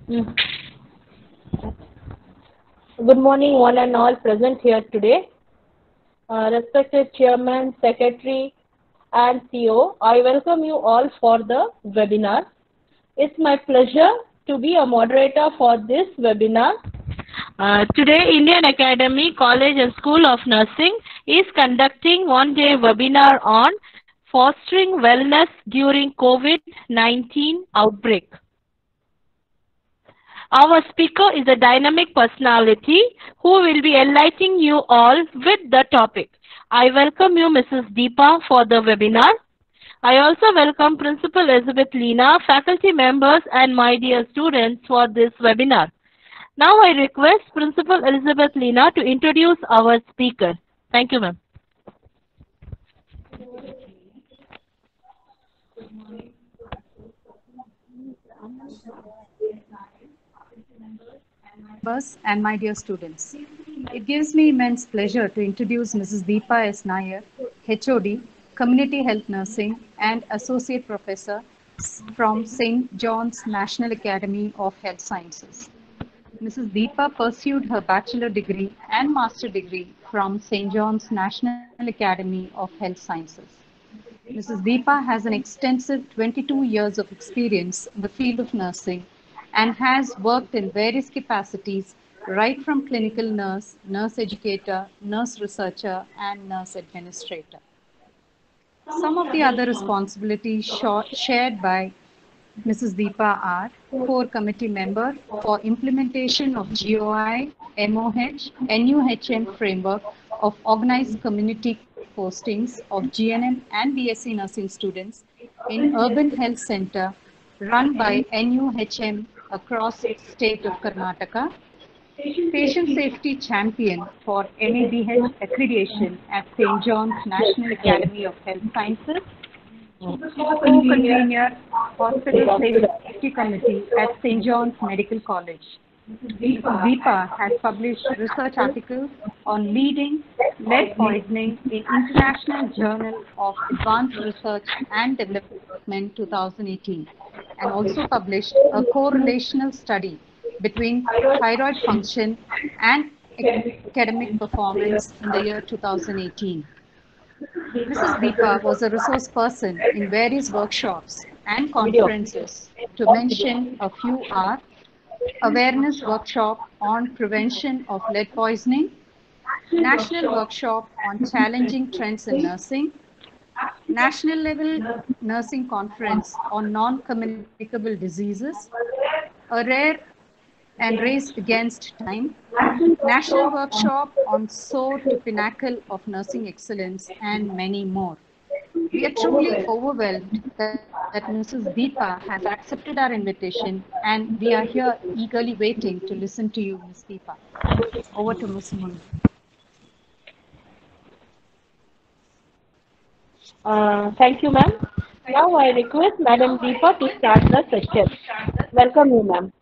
Mm. Good morning, one and all present here today. Respected Chairman, Secretary, and CEO, I welcome you all for the webinar. It's my pleasure to be a moderator for this webinar. Today, Indian Academy College and School of Nursing is conducting one-day webinar on fostering wellness during COVID-19 outbreak. Our speaker is a dynamic personality who will be enlightening you all with the topic. I welcome you, Mrs. Deepa, for the webinar. I also welcome Principal Elizabeth Lina, faculty members, and my dear students for this webinar. Now I request Principal Elizabeth Lina to introduce our speaker. Thank you, ma'am. Members and my dear students. It gives me immense pleasure to introduce Mrs. Deepa S. Nair, HOD, Community Health Nursing and Associate Professor from St. John's National Academy of Health Sciences. Mrs. Deepa pursued her bachelor degree and master degree from St. John's National Academy of Health Sciences. Mrs. Deepa has an extensive 22 years of experience in the field of nursing and has worked in various capacities right from clinical nurse, nurse educator, nurse researcher, and nurse administrator. Some of the other responsibilities shared by Mrs. Deepa are core committee member for implementation of GOI, MOH, NUHM framework of organized community postings of GNM and BSc nursing students in Urban Health Center run by NUHM across state of Karnataka. Patient safety champion for NABH accreditation at St. John's National Academy of Health Sciences. Co-convener Hospital Safety Committee at St. John's Medical College. Deepa has published research articles on leading lead poisoning in International Journal of Advanced Research and Development 2018 and also published a correlational study between thyroid function and academic performance in the year 2018. Mrs. Deepa was a resource person in various workshops and conferences. To mention a few are awareness workshop on prevention of lead poisoning, national workshop on challenging trends in nursing, national level nursing conference on non-communicable diseases, a rare and race against time, national workshop on soar to pinnacle of nursing excellence, and many more. We are truly overwhelmed that Mrs. Deepa has accepted our invitation, and we are here eagerly waiting to listen to you, Ms. Deepa. Over to Ms. Mun. Thank you, ma'am. Now I request Madam Deepa to start the session. Welcome you, ma'am.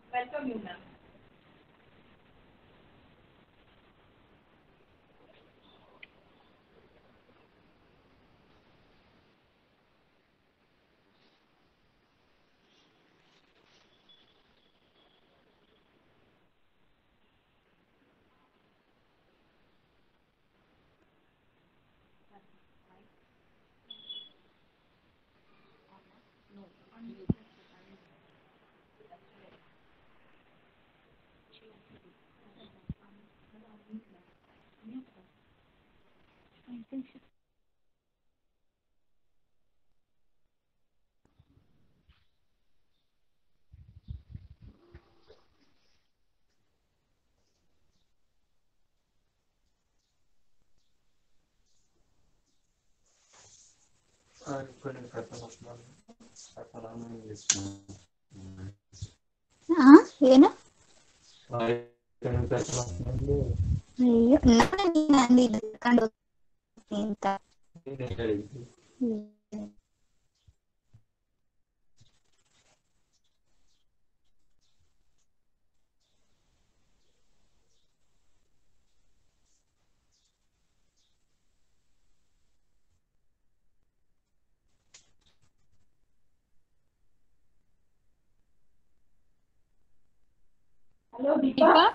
ಏನು ಅಯ್ಯೋ ನಾನು ಇದು ಕರ್ಕೊಂಡು ಹೋಗ್ತೀನಿ ಅಂತ Deepa?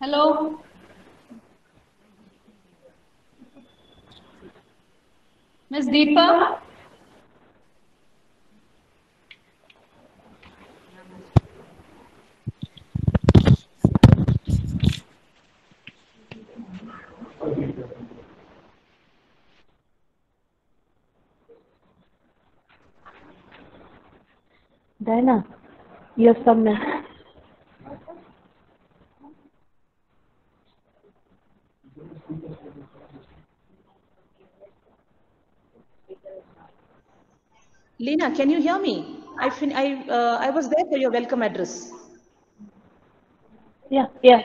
Hello? Miss Deepa? Diana, you have some minutes. Lena, can you hear me? I was there for your welcome address. Yeah, yeah.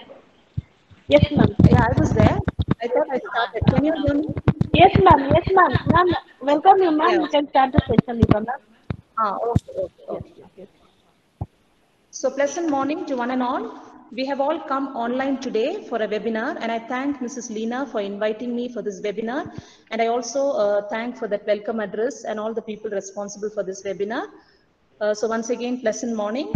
Yes, ma'am. Yeah, I was there. I thought I started. Can you hear me? Yes, ma'am. Yes, ma'am. Ma'am, welcome you, ma'am. Yeah. You can start the session, Deepa, ma'am. Okay, okay, Yes, okay. yes, yes. So pleasant morning to one and all. We have all come online today for a webinar, and I thank Mrs. Lena for inviting me for this webinar. And I also thank for that welcome address and all the people responsible for this webinar. So once again, pleasant morning.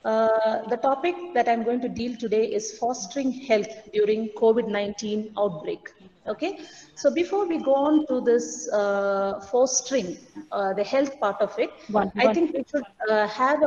The topic that I'm going to deal today is fostering health during COVID-19 outbreak. Okay, so before we go on to this fostering the health part of it, I One. think we should have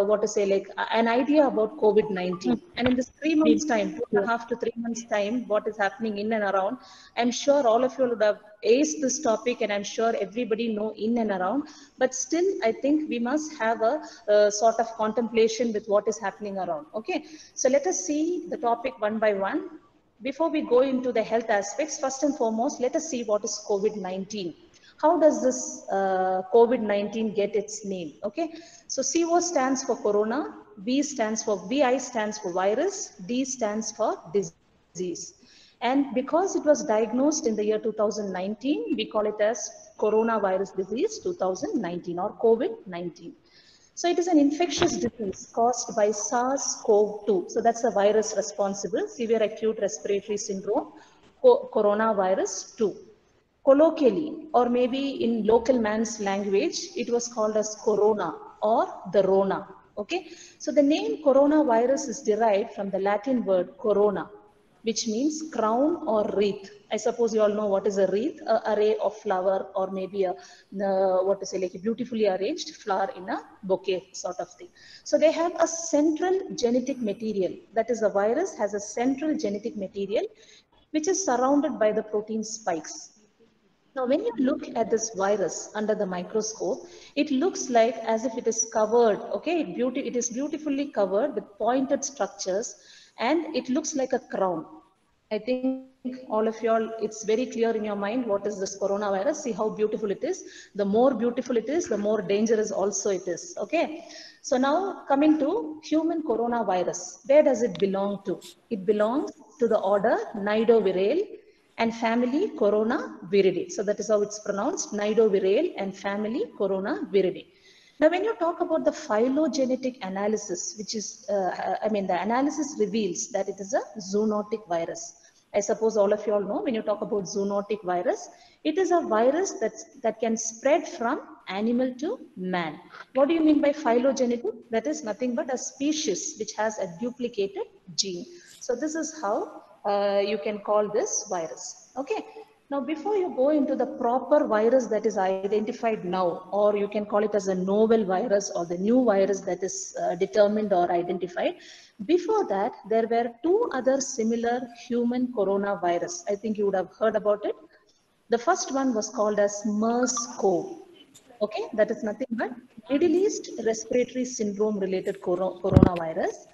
what to say, like an idea about COVID-19. And in this 3 months time, 2.5 to 3 months time, what is happening in and around, I'm sure all of you would have aced this topic, and I'm sure everybody know in and around. But still, I think we must have a sort of contemplation with what is happening around. Okay, so let us see the topic one by one. Before we go into the health aspects, first and foremost, let us see what is COVID-19. How does this COVID-19 get its name? Okay, so CO stands for corona, VI stands for virus, D stands for disease. And because it was diagnosed in the year 2019, we call it as coronavirus disease 2019 or COVID-19. So it is an infectious disease caused by SARS-CoV-2. So that's the virus responsible, severe acute respiratory syndrome, coronavirus 2. Colloquially, or maybe in local man's language, it was called as corona or the Rona. Okay, so the name coronavirus is derived from the Latin word corona, which means crown or wreath. I suppose you all know what is a wreath, an array of flower, or maybe what to say, like a beautifully arranged flower in a bouquet sort of thing. So they have a central genetic material. That is, the virus has a central genetic material which is surrounded by the protein spikes. Now, when you look at this virus under the microscope, it looks like as if it is covered, okay? It is beautifully covered with pointed structures, and it looks like a crown. I think all of y'all, it's very clear in your mind what is this coronavirus. See how beautiful it is. The more beautiful it is, the more dangerous also it is, okay? So now coming to human coronavirus, where does it belong to? It belongs to the order Nidoviridae and family Coronaviridae. So that is how it's pronounced, Nidoviridae and family Coronaviridae. Now, when you talk about the phylogenetic analysis, which is, the analysis reveals that it is a zoonotic virus. I suppose all of you all know when you talk about zoonotic virus, it is a virus that can spread from animal to man. What do you mean by phylogenetic? That is nothing but a species which has a duplicated gene. So this is how you can call this virus. Okay. Now, before you go into the proper virus that is identified now, or you can call it as a novel virus or the new virus that is determined or identified, before that, there were two other similar human coronavirus. I think you would have heard about it. The first one was called as MERS-CoV. Okay, that is nothing but Middle East respiratory syndrome related coronavirus.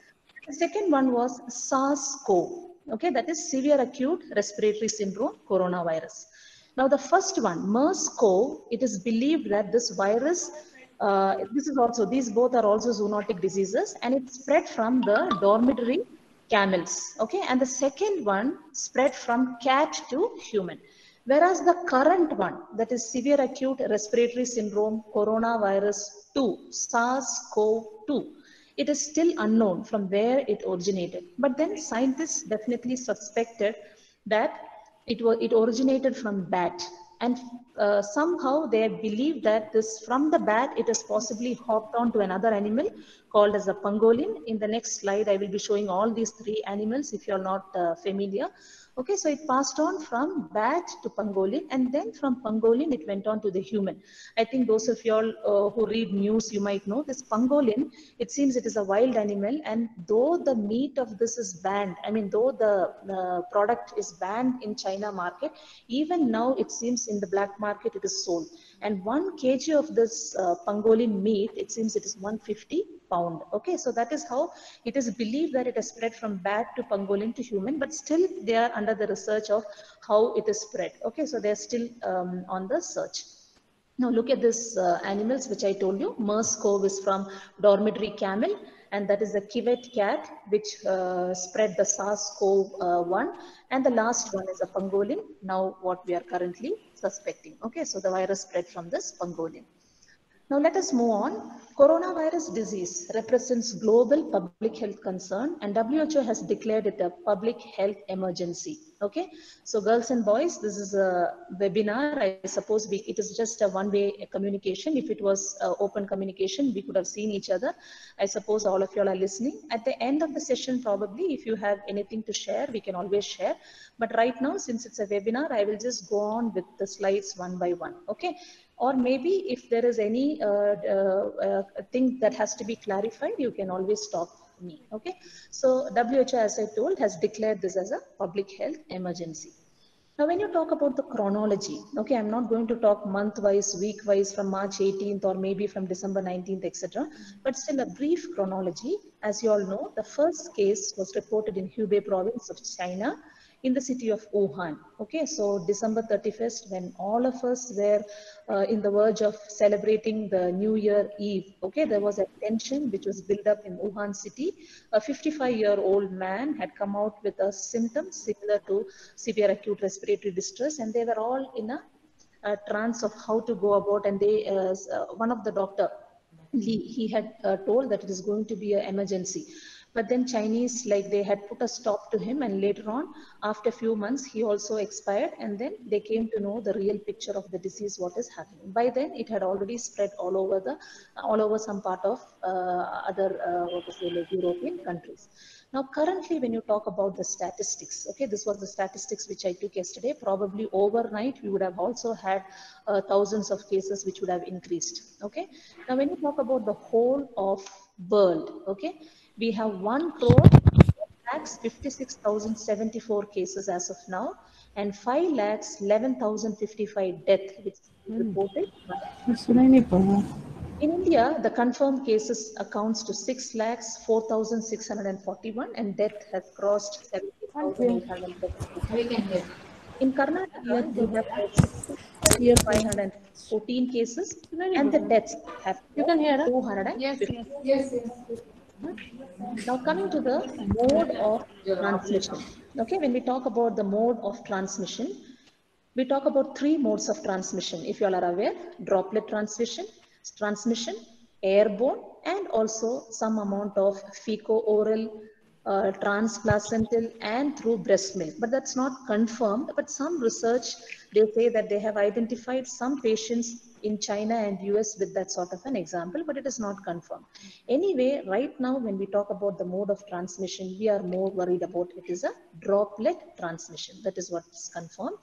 The second one was SARS-CoV. Okay, that is severe acute respiratory syndrome coronavirus. Now, the first one, MERS-CoV, it is believed that this virus, these both are also zoonotic diseases, and it spread from the dormitory camels. Okay, and the second one spread from cat to human. Whereas the current one, that is severe acute respiratory syndrome coronavirus 2, SARS-CoV-2, it is still unknown from where it originated. But then scientists definitely suspected that it originated from bat. And somehow they believe that this from the bat, it has possibly hopped on to another animal called as a pangolin. In the next slide, I will be showing all these three animals if you're not familiar. Okay, so it passed on from bat to pangolin, and then from pangolin, it went on to the human. I think those of you all who read news, you might know this pangolin, it seems it is a wild animal, and though the meat of this is banned, I mean, though the product is banned in China market, even now it seems in the black market it is sold. And 1 kg of this pangolin meat, it seems it is 150 pound. Okay, so that is how it is believed that it has spread from bat to pangolin to human, but still they are under the research of how it is spread. Okay, so they're still on the search. Now look at this animals which I told you. MERS-CoV is from dormitory camel, and that is the civet cat which spread the SARS-CoV-1, and the last one is a pangolin, now what we are currently suspecting. Okay, so the virus spread from this pangolin. Now let us move on. Coronavirus disease represents global public health concern, and WHO has declared it a public health emergency. Okay, so girls and boys, this is a webinar. I suppose it is just a one-way communication. If it was open communication, we could have seen each other. I suppose all of you all are listening. At the end of the session, probably, if you have anything to share, we can always share. But right now, since it's a webinar, I will just go on with the slides one by one. Okay. Or maybe if there is any thing that has to be clarified, you can always stop me. Okay. So WHO, as I told, has declared this as a public health emergency. Now, when you talk about the chronology, okay, I'm not going to talk month-wise, week-wise from March 18th or maybe from December 19th, etc. But still a brief chronology. As you all know, the first case was reported in Hubei province of China, in the city of Wuhan. Okay, so December 31st, when all of us were in the verge of celebrating the New Year Eve, okay, there was a tension which was built up in Wuhan city. A 55-year-old man had come out with a symptom similar to severe acute respiratory distress, and they were all in a trance of how to go about, and they, one of the doctor, he had told that it is going to be an emergency. But then Chinese, like they had put a stop to him, and later on, after a few months, he also expired, and then they came to know the real picture of the disease, what is happening. By then, it had already spread all over some part of other, what to say, like European countries. Now, currently, when you talk about the statistics, okay, this was the statistics which I took yesterday. Probably overnight, we would have also had thousands of cases which would have increased. Okay. Now, when you talk about the whole of world, okay, we have 1,56,074 cases as of now, and 5,11,055 deaths which is reported. In India, the confirmed cases accounts to 6,04,641, and death has crossed 70,835. In Karnataka, we have 6,514 cases, and the deaths have 250. Now coming to the mode of transmission. Okay, when we talk about the mode of transmission, we talk about three modes of transmission. If you all are aware, droplet transmission, airborne, and also some amount of fecal-oral, transplacental, and through breast milk. But that's not confirmed. But some research, they say that they have identified some patients in China and US with that sort of an example, but it is not confirmed. Anyway, right now, when we talk about the mode of transmission, we are more worried about it is a droplet transmission. That is what is confirmed.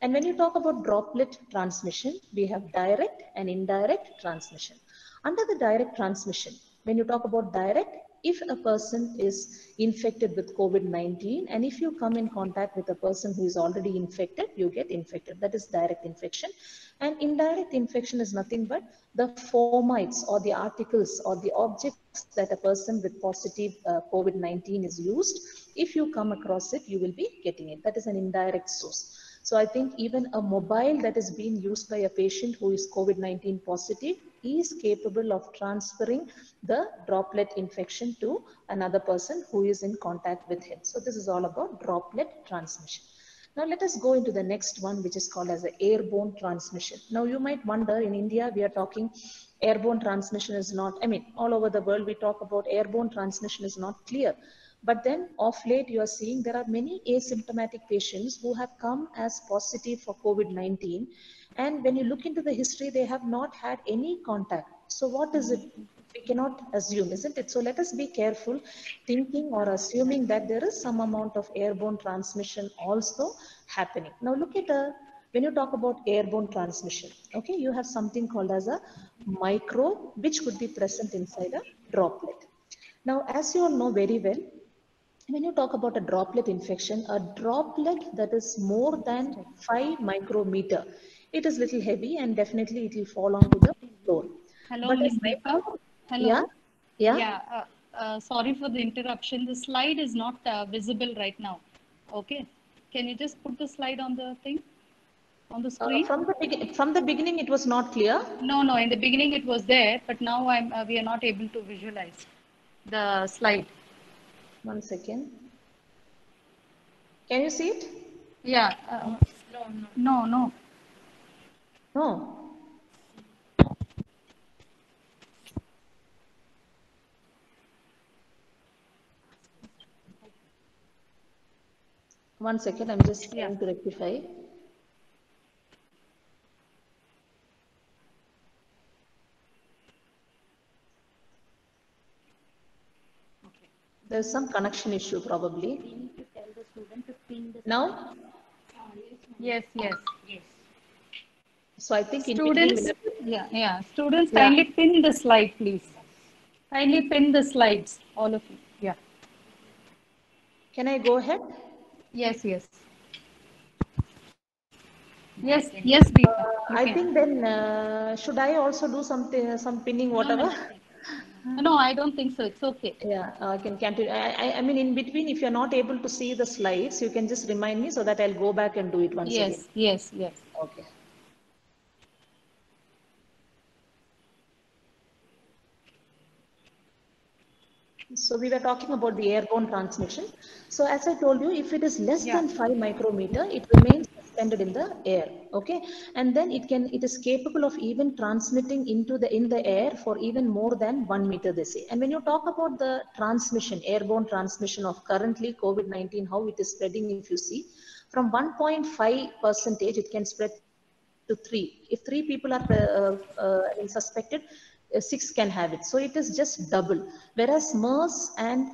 And when you talk about droplet transmission, we have direct and indirect transmission. Under the direct transmission, when you talk about direct, if a person is infected with COVID-19, and if you come in contact with a person who is already infected, you get infected. That is direct infection. And indirect infection is nothing but the fomites or the articles or the objects that a person with positive COVID-19 is used. If you come across it, you will be getting it. That is an indirect source. So I think even a mobile that is being used by a patient who is COVID-19 positive is capable of transferring the droplet infection to another person who is in contact with him. So this is all about droplet transmission. Now let us go into the next one, which is called as the airborne transmission. Now you might wonder, in India, we are talking airborne transmission is not, I mean, all over the world, we talk about airborne transmission is not clear. But then of late, you are seeing there are many asymptomatic patients who have come as positive for COVID-19. And when you look into the history, they have not had any contact. So what is it? We cannot assume, isn't it? So let us be careful thinking or assuming that there is some amount of airborne transmission also happening. Now look at when you talk about airborne transmission, okay, you have something called as a microbe, which could be present inside a droplet. Now, as you all know very well, when you talk about a droplet infection, a droplet that is more than 5 micrometer, it is little heavy and definitely it will fall onto the floor. Hello, But a Miss Deepa. yeah, Hello. yeah. Yeah, sorry for the interruption. The slide is not visible right now. Okay. Can you just put the slide on the thing, on the screen? From the beginning, it was not clear. No, no. In the beginning it was there, but now we are not able to visualize the slide. 1 second. Can you see it? Yeah. No, no. No. One second, I'm just trying to rectify. There's some connection issue probably. Now? Yes, yes. So I think Students, Students, Yeah. kindly pin the slide, please. Kindly pin the slides, all of you. Yeah. Can I go ahead? Yes, yes. Yes, yes, Deepa. I think then should I also do something, some pinning, whatever? No, I don't think so. It's okay. Yeah, I can continue. I mean, in between, if you're not able to see the slides, you can just remind me so that I'll go back and do it once again. Yes, yes. Okay. So we were talking about the airborne transmission. So as I told you, if it is less than 5 micrometer, it remains suspended in the air. Okay, and then it is capable of even transmitting in the air for even more than 1 meter, they say. And when you talk about the transmission, airborne transmission of currently COVID-19, how it is spreading, if you see, from 1.5%, it can spread to 3. If 3 people are suspected, 6 can have it. So it is just double. Whereas MERS and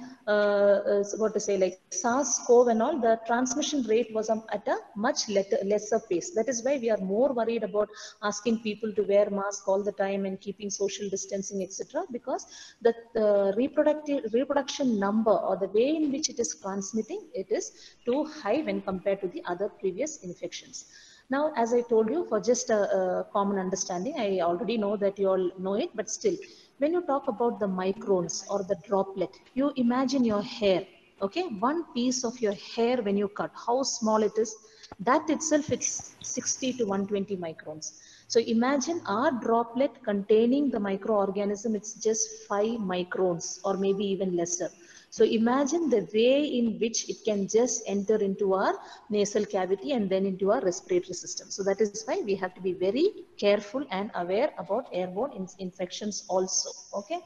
what to say, like SARS-CoV and all, the transmission rate was at a much lesser pace. That is why we are more worried about asking people to wear mask all the time and keeping social distancing, etc. Because the reproduction number or the way in which it is transmitting, it is too high when compared to the other previous infections. Now, as I told you, for just a common understanding, I already know that you all know it, but still, when you talk about the microns or the droplet, you imagine your hair, okay? One piece of your hair when you cut, how small it is, that itself, it's 60 to 120 microns. So imagine our droplet containing the microorganism, it's just 5 microns or maybe even lesser. So imagine the way in which it can just enter into our nasal cavity and then into our respiratory system. So that is why we have to be very careful and aware about airborne infections also. Okay.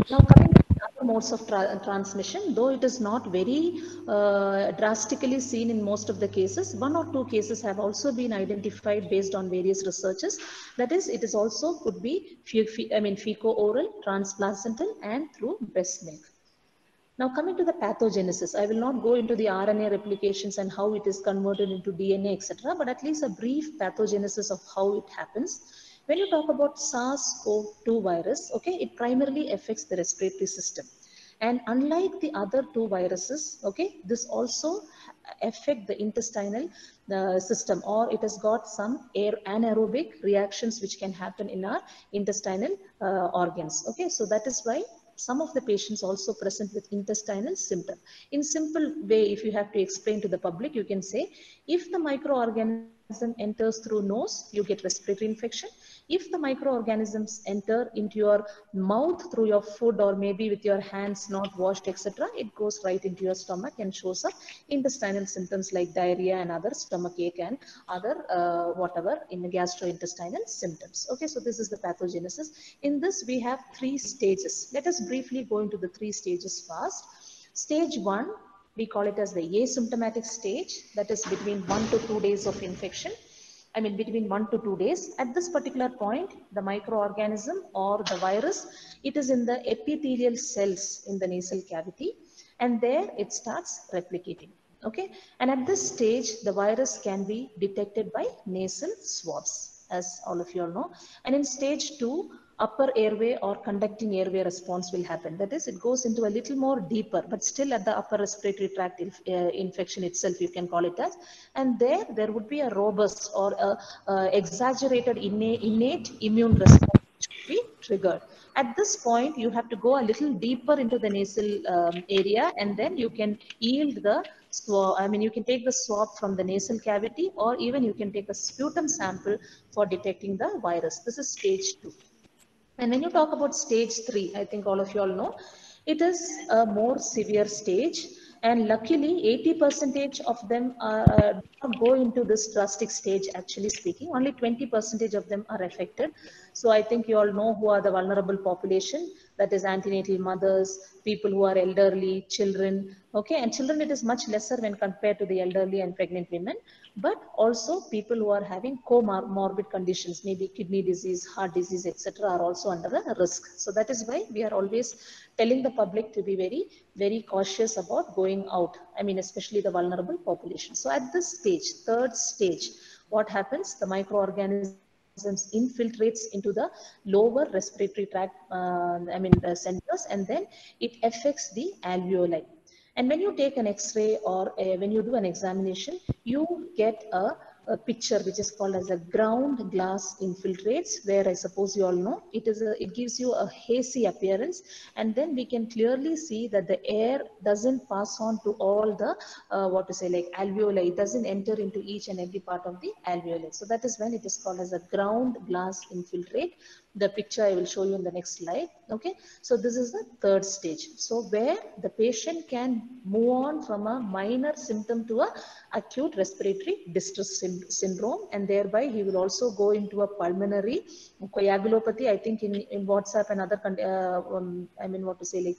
Now coming to other modes of transmission, though it is not very drastically seen in most of the cases, 1 or 2 cases have also been identified based on various researches. That is, it is also could be feco-oral, transplacental, and through breast milk. Now coming to the pathogenesis, I will not go into the RNA replications and how it is converted into DNA, etc., but at least a brief pathogenesis of how it happens. When you talk about SARS-CoV-2 virus, okay, it primarily affects the respiratory system. And unlike the other 2 viruses, okay, this also affect the intestinal system, or it has got some anaerobic reactions which can happen in our intestinal organs. Okay, so that is why some of the patients also present with intestinal symptom. In simple way, if you have to explain to the public, you can say, if the microorganism enters through nose, you get respiratory infection. If the microorganisms enter into your mouth through your food or maybe with your hands not washed, etc., it goes right into your stomach and shows up intestinal symptoms like diarrhea and other stomach ache and other whatever in the gastrointestinal symptoms. Okay, so this is the pathogenesis. In this, we have 3 stages. Let us briefly go into the 3 stages fast. Stage 1, we call it as the asymptomatic stage, that is between 1 to 2 days of infection. I mean, between 1 to 2 days. At this particular point, the microorganism or the virus, it is in the epithelial cells in the nasal cavity, and there it starts replicating. Okay, and at this stage, the virus can be detected by nasal swabs, as all of you all know. And in stage 2, upper airway or conducting airway response will happen. That is, it goes into a little more deeper, but still at the upper respiratory tract infection itself, you can call it as. And there would be a robust or a exaggerated innate immune response which should be triggered. At this point, you have to go a little deeper into the nasal area, and then you can yield the swab. I mean, you can take the swab from the nasal cavity, or even you can take a sputum sample for detecting the virus. This is stage 2. And when you talk about stage 3, I think all of you all know, it is a more severe stage. And luckily, 80% of them do not go into this drastic stage, actually speaking. Only 20% of them are affected. So I think you all know who are the vulnerable population. That is antenatal mothers, people who are elderly, children. Okay, and children, it is much lesser when compared to the elderly and pregnant women. But also people who are having comorbid conditions, maybe kidney disease, heart disease, etc., are also under a risk. So that is why we are always telling the public to be very, very cautious about going out. I mean, especially the vulnerable population. So at this stage, 3rd stage, what happens? The microorganisms infiltrates into the lower respiratory tract, centers, and then it affects the alveoli. And when you take an X-ray or when you do an examination, you get a picture which is called as a ground glass infiltrates, where I suppose you all know it gives you a hazy appearance, and then we can clearly see that the air doesn't pass on to all the alveoli. It doesn't enter into each and every part of the alveoli. So that is when it is called as a ground glass infiltrate. The picture I will show you in the next slide. Okay, so this is the 3rd stage. So where the patient can move on from a minor symptom to a acute respiratory distress syndrome, and thereby he will also go into a pulmonary coagulopathy. I think in WhatsApp and other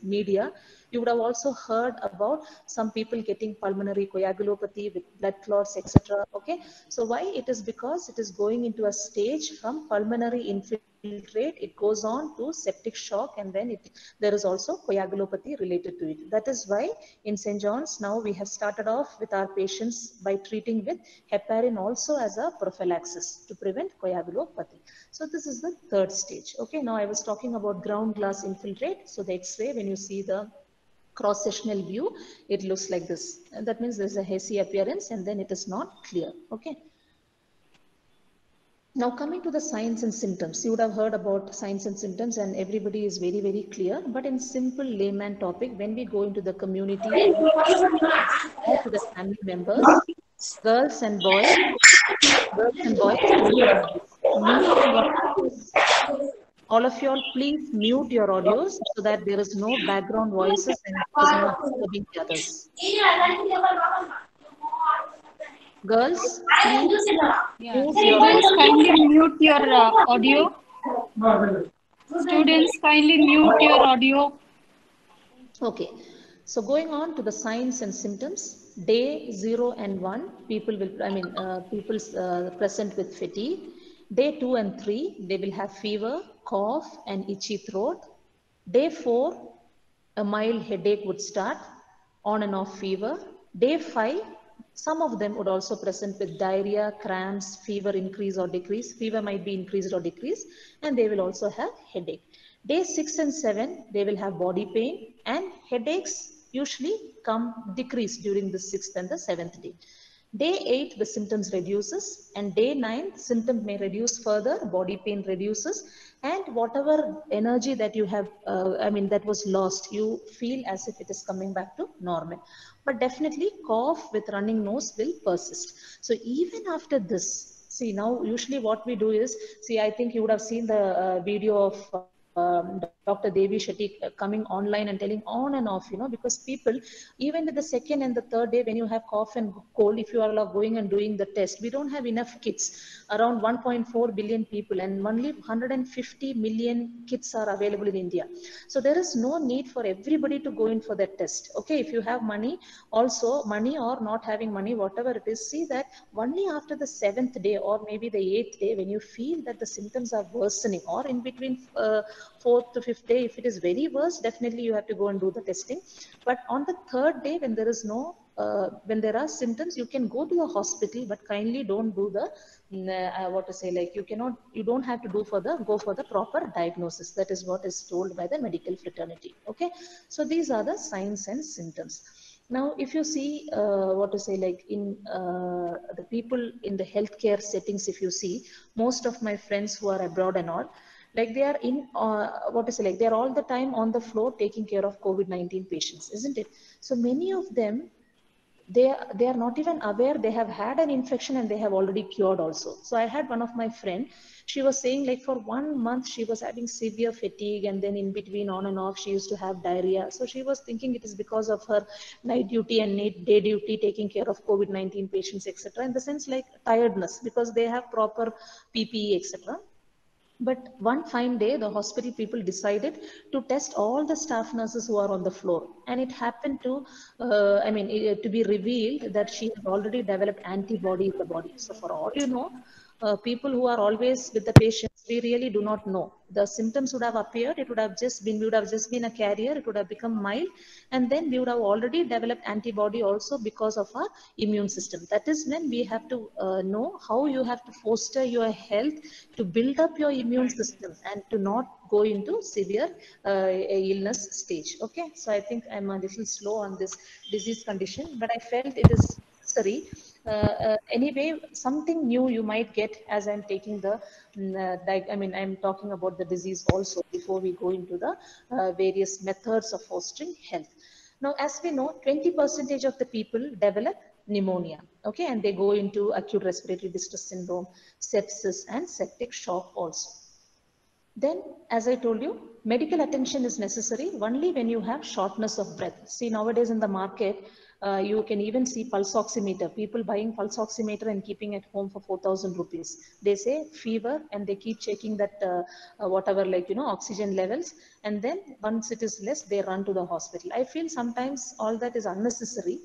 media, you would have also heard about some people getting pulmonary coagulopathy with blood clots, etc. Okay, so why? It is because it is going into a stage from pulmonary infiltrate, it goes on to septic shock, and then there is also coagulopathy related to it. That is why in St. John's now we have started off with our patients by treating with heparin also as a prophylaxis to prevent coagulopathy. So this is the 3rd stage. Okay, now I was talking about ground glass infiltrate. So the X-ray, when you see the cross-sectional view, it looks like this. And that means there's a hazy appearance, and then it is not clear. Okay. Now coming to the signs and symptoms, you would have heard about signs and symptoms, and everybody is very, very clear. But in simple layman topic, when we go into the community, to the family members, girls and boys, all of you all, please mute your audios so that there is no background voices and there is no disturbing the others. Girls, please Students, kindly mute your audio. Students, kindly mute your audio. Okay, so going on to the signs and symptoms, day 0 and 1, people present with fatigue. Day 2 and 3, they will have fever, cough, and itchy throat. Day 4, a mild headache would start, on and off fever. Day 5, some of them would also present with diarrhea, cramps, fever increase or decrease. Fever might be increased or decreased, and they will also have headache. Day 6 and 7, they will have body pain, and headaches usually decrease during the 6th and the 7th day. Day 8, the symptoms reduces, and day 9, symptom may reduce further, body pain reduces, and whatever energy that you have, that was lost, you feel as if it is coming back to normal. But definitely cough with running nose will persist. So even after this, see now usually what we do is, see, I think you would have seen the video of Dr. Devi Shetty coming online and telling on and off, because people, even with the second and the third day, when you have cough and cold, if you are going and doing the test, we don't have enough kits. Around 1.4 billion people and only 150 million kits are available in India. So there is no need for everybody to go in for that test. Okay, if you have money, also money or not having money, whatever it is, see that only after the 7th day or maybe the 8th day, when you feel that the symptoms are worsening, or in between 4th to 5th day, if it is very worse, definitely you have to go and do the testing. But on the 3rd day, when there is no when there are symptoms, you can go to the hospital, but kindly don't do the what to say, like you don't have to go for the proper diagnosis. That is what is told by the medical fraternity. Okay, so these are the signs and symptoms. Now, if you see what to say, like in the people in the healthcare settings, if you see, most of my friends who are abroad and all, like they are in what to say, like they are all the time on the floor taking care of COVID-19 patients, isn't it? So many of them, they are not even aware they have had an infection and they have already cured also. So I had one of my friend, she was saying like for 1 month she was having severe fatigue, and then in between on and off she used to have diarrhea. So she was thinking it is because of her night duty and day duty taking care of COVID-19 patients, etc., in the sense like tiredness, because they have proper PPE, etc. But one fine day, the hospital people decided to test all the staff nurses who are on the floor. And it happened to, to be revealed that she had already developed antibody in the body. So for all you know, people who are always with the patients, we really do not know. The symptoms would have appeared, we would have just been a carrier, it would have become mild, and then we would have already developed antibody also because of our immune system. That is when we have to know how you have to foster your health to build up your immune system and to not go into severe illness stage. Okay, so I think I'm a little slow on this disease condition, but I felt it is necessary. Anyway, something new you might get as I'm taking the, I'm talking about the disease also before we go into the various methods of fostering health. Now, as we know, 20% of the people develop pneumonia, okay, and they go into acute respiratory distress syndrome, sepsis, and septic shock also. Then, as I told you, medical attention is necessary only when you have shortness of breath. See, nowadays in the market, you can even see pulse oximeter, people buying pulse oximeter and keeping at home for 4,000 rupees. They say fever and they keep checking that whatever, like, oxygen levels. And then once it is less, they run to the hospital. I feel sometimes all that is unnecessary.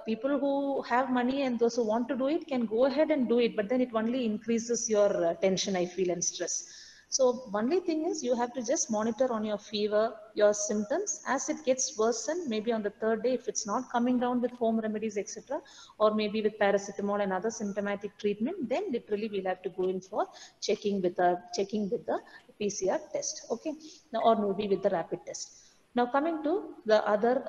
People who have money and those who want to do it can go ahead and do it, but then it only increases your tension, I feel, and stress. So only thing is you have to just monitor on your fever, your symptoms. As it gets worsened, maybe on the 3rd day, if it's not coming down with home remedies, etc., or maybe with paracetamol and other symptomatic treatment, then literally we'll have to go in for checking with the PCR test, okay, now, or maybe with the rapid test. Now coming to the other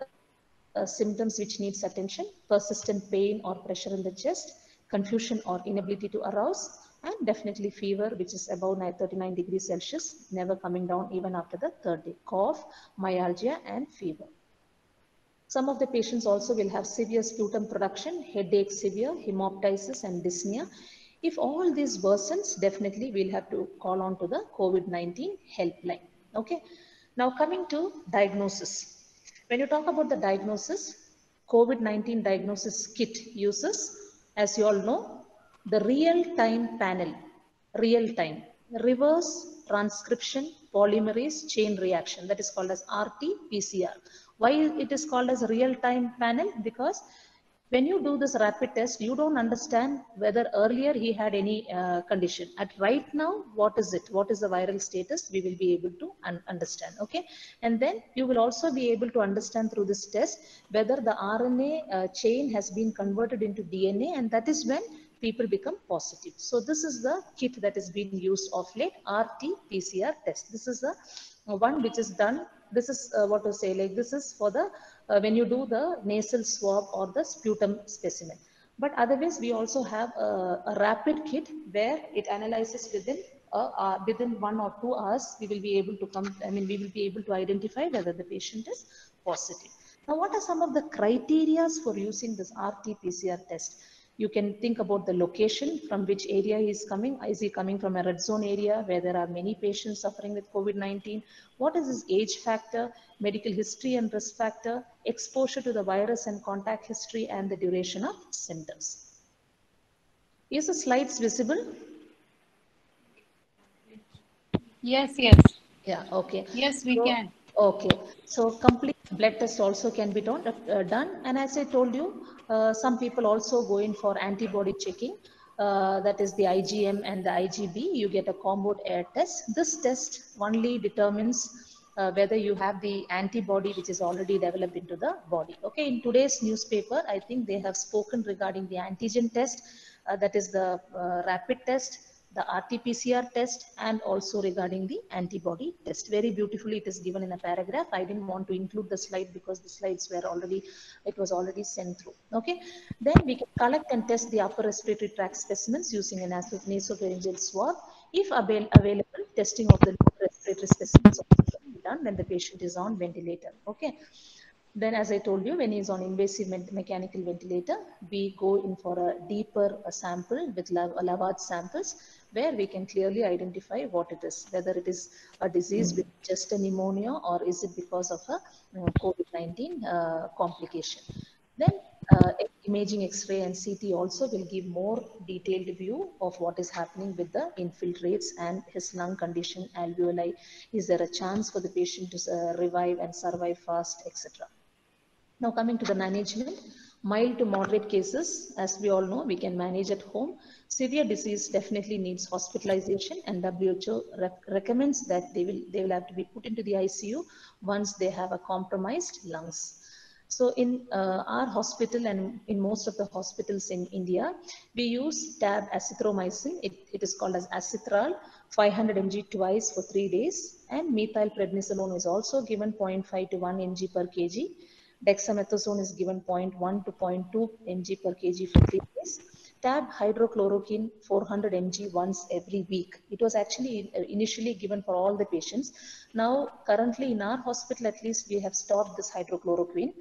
symptoms which needs attention: persistent pain or pressure in the chest, confusion or inability to arouse, and definitely fever, which is above 39 degrees Celsius, never coming down even after the 3rd day, cough, myalgia, and fever. Some of the patients also will have severe sputum production, headache, severe hemoptysis, and dyspnea. If all these worsens, definitely we'll have to call on to the COVID-19 helpline. Okay. Now coming to diagnosis. When you talk about the diagnosis, COVID-19 diagnosis kit uses, as you all know, the real-time panel, real-time, reverse transcription polymerase chain reaction, that is called as RT-PCR. Why it is called as real-time panel? Because when you do this rapid test, you don't understand whether earlier he had any condition. At right now, what is it? What is the viral status? We will be able to understand, okay? And then you will also be able to understand through this test whether the RNA chain has been converted into DNA, and that is when people become positive. So this is the kit that is being used of late, RT-PCR test. This is the one which is done. This is what to say, like this is for the when you do the nasal swab or the sputum specimen. But otherwise, we also have a rapid kit where it analyzes within 1 or 2 hours. We will be able to come. I mean, we will be able to identify whether the patient is positive. Now, what are some of the criterias for using this RT-PCR test? You can think about the location, from which area he is coming. Is he coming from a red zone area where there are many patients suffering with COVID-19? What is his age factor, medical history and risk factor, exposure to the virus and contact history, and the duration of symptoms? Is the slides visible? Yes, yes. Yeah, okay. Yes, we So, can. okay. So complete blood test also can be done. And as I told you, some people also go in for antibody checking. That is the IgM and the IgB. You get a combo air test. This test only determines whether you have the antibody which is already developed into the body. Okay, in today's newspaper, I think they have spoken regarding the antigen test, that is the rapid test, the RT-PCR test, and also regarding the antibody test. Very beautifully it is given in a paragraph. I didn't want to include the slide because the slides were already, it was already sent through. Okay, then we can collect and test the upper respiratory tract specimens using a nasopharyngeal swab. If available, testing of the lower respiratory specimens also can be done when the patient is on ventilator. Okay. Then, as I told you, when he's on invasive mechanical ventilator, we go in for a deeper sample with lavage samples, where we can clearly identify what it is, whether it is a disease with just a pneumonia or is it because of a COVID-19 complication. Then imaging X-ray and CT also will give more detailed view of what is happening with the infiltrates and his lung condition, alveoli. Is there a chance for the patient to revive and survive fast, etc. Now coming to the management, mild to moderate cases, as we all know, we can manage at home. Severe disease definitely needs hospitalization, and WHO recommends that they will have to be put into the ICU once they have a compromised lungs. So in our hospital and in most of the hospitals in India, we use tab azithromycin. It is called as Azithral, 500 mg twice for 3 days. And methylprednisolone is also given 0.5 to 1 mg per kg. Dexamethasone is given 0.1 to 0.2 mg per kg for 3 days. Tab hydrochloroquine 400 mg once every week. It was actually initially given for all the patients. Now, currently in our hospital, at least we have stopped this hydrochloroquine.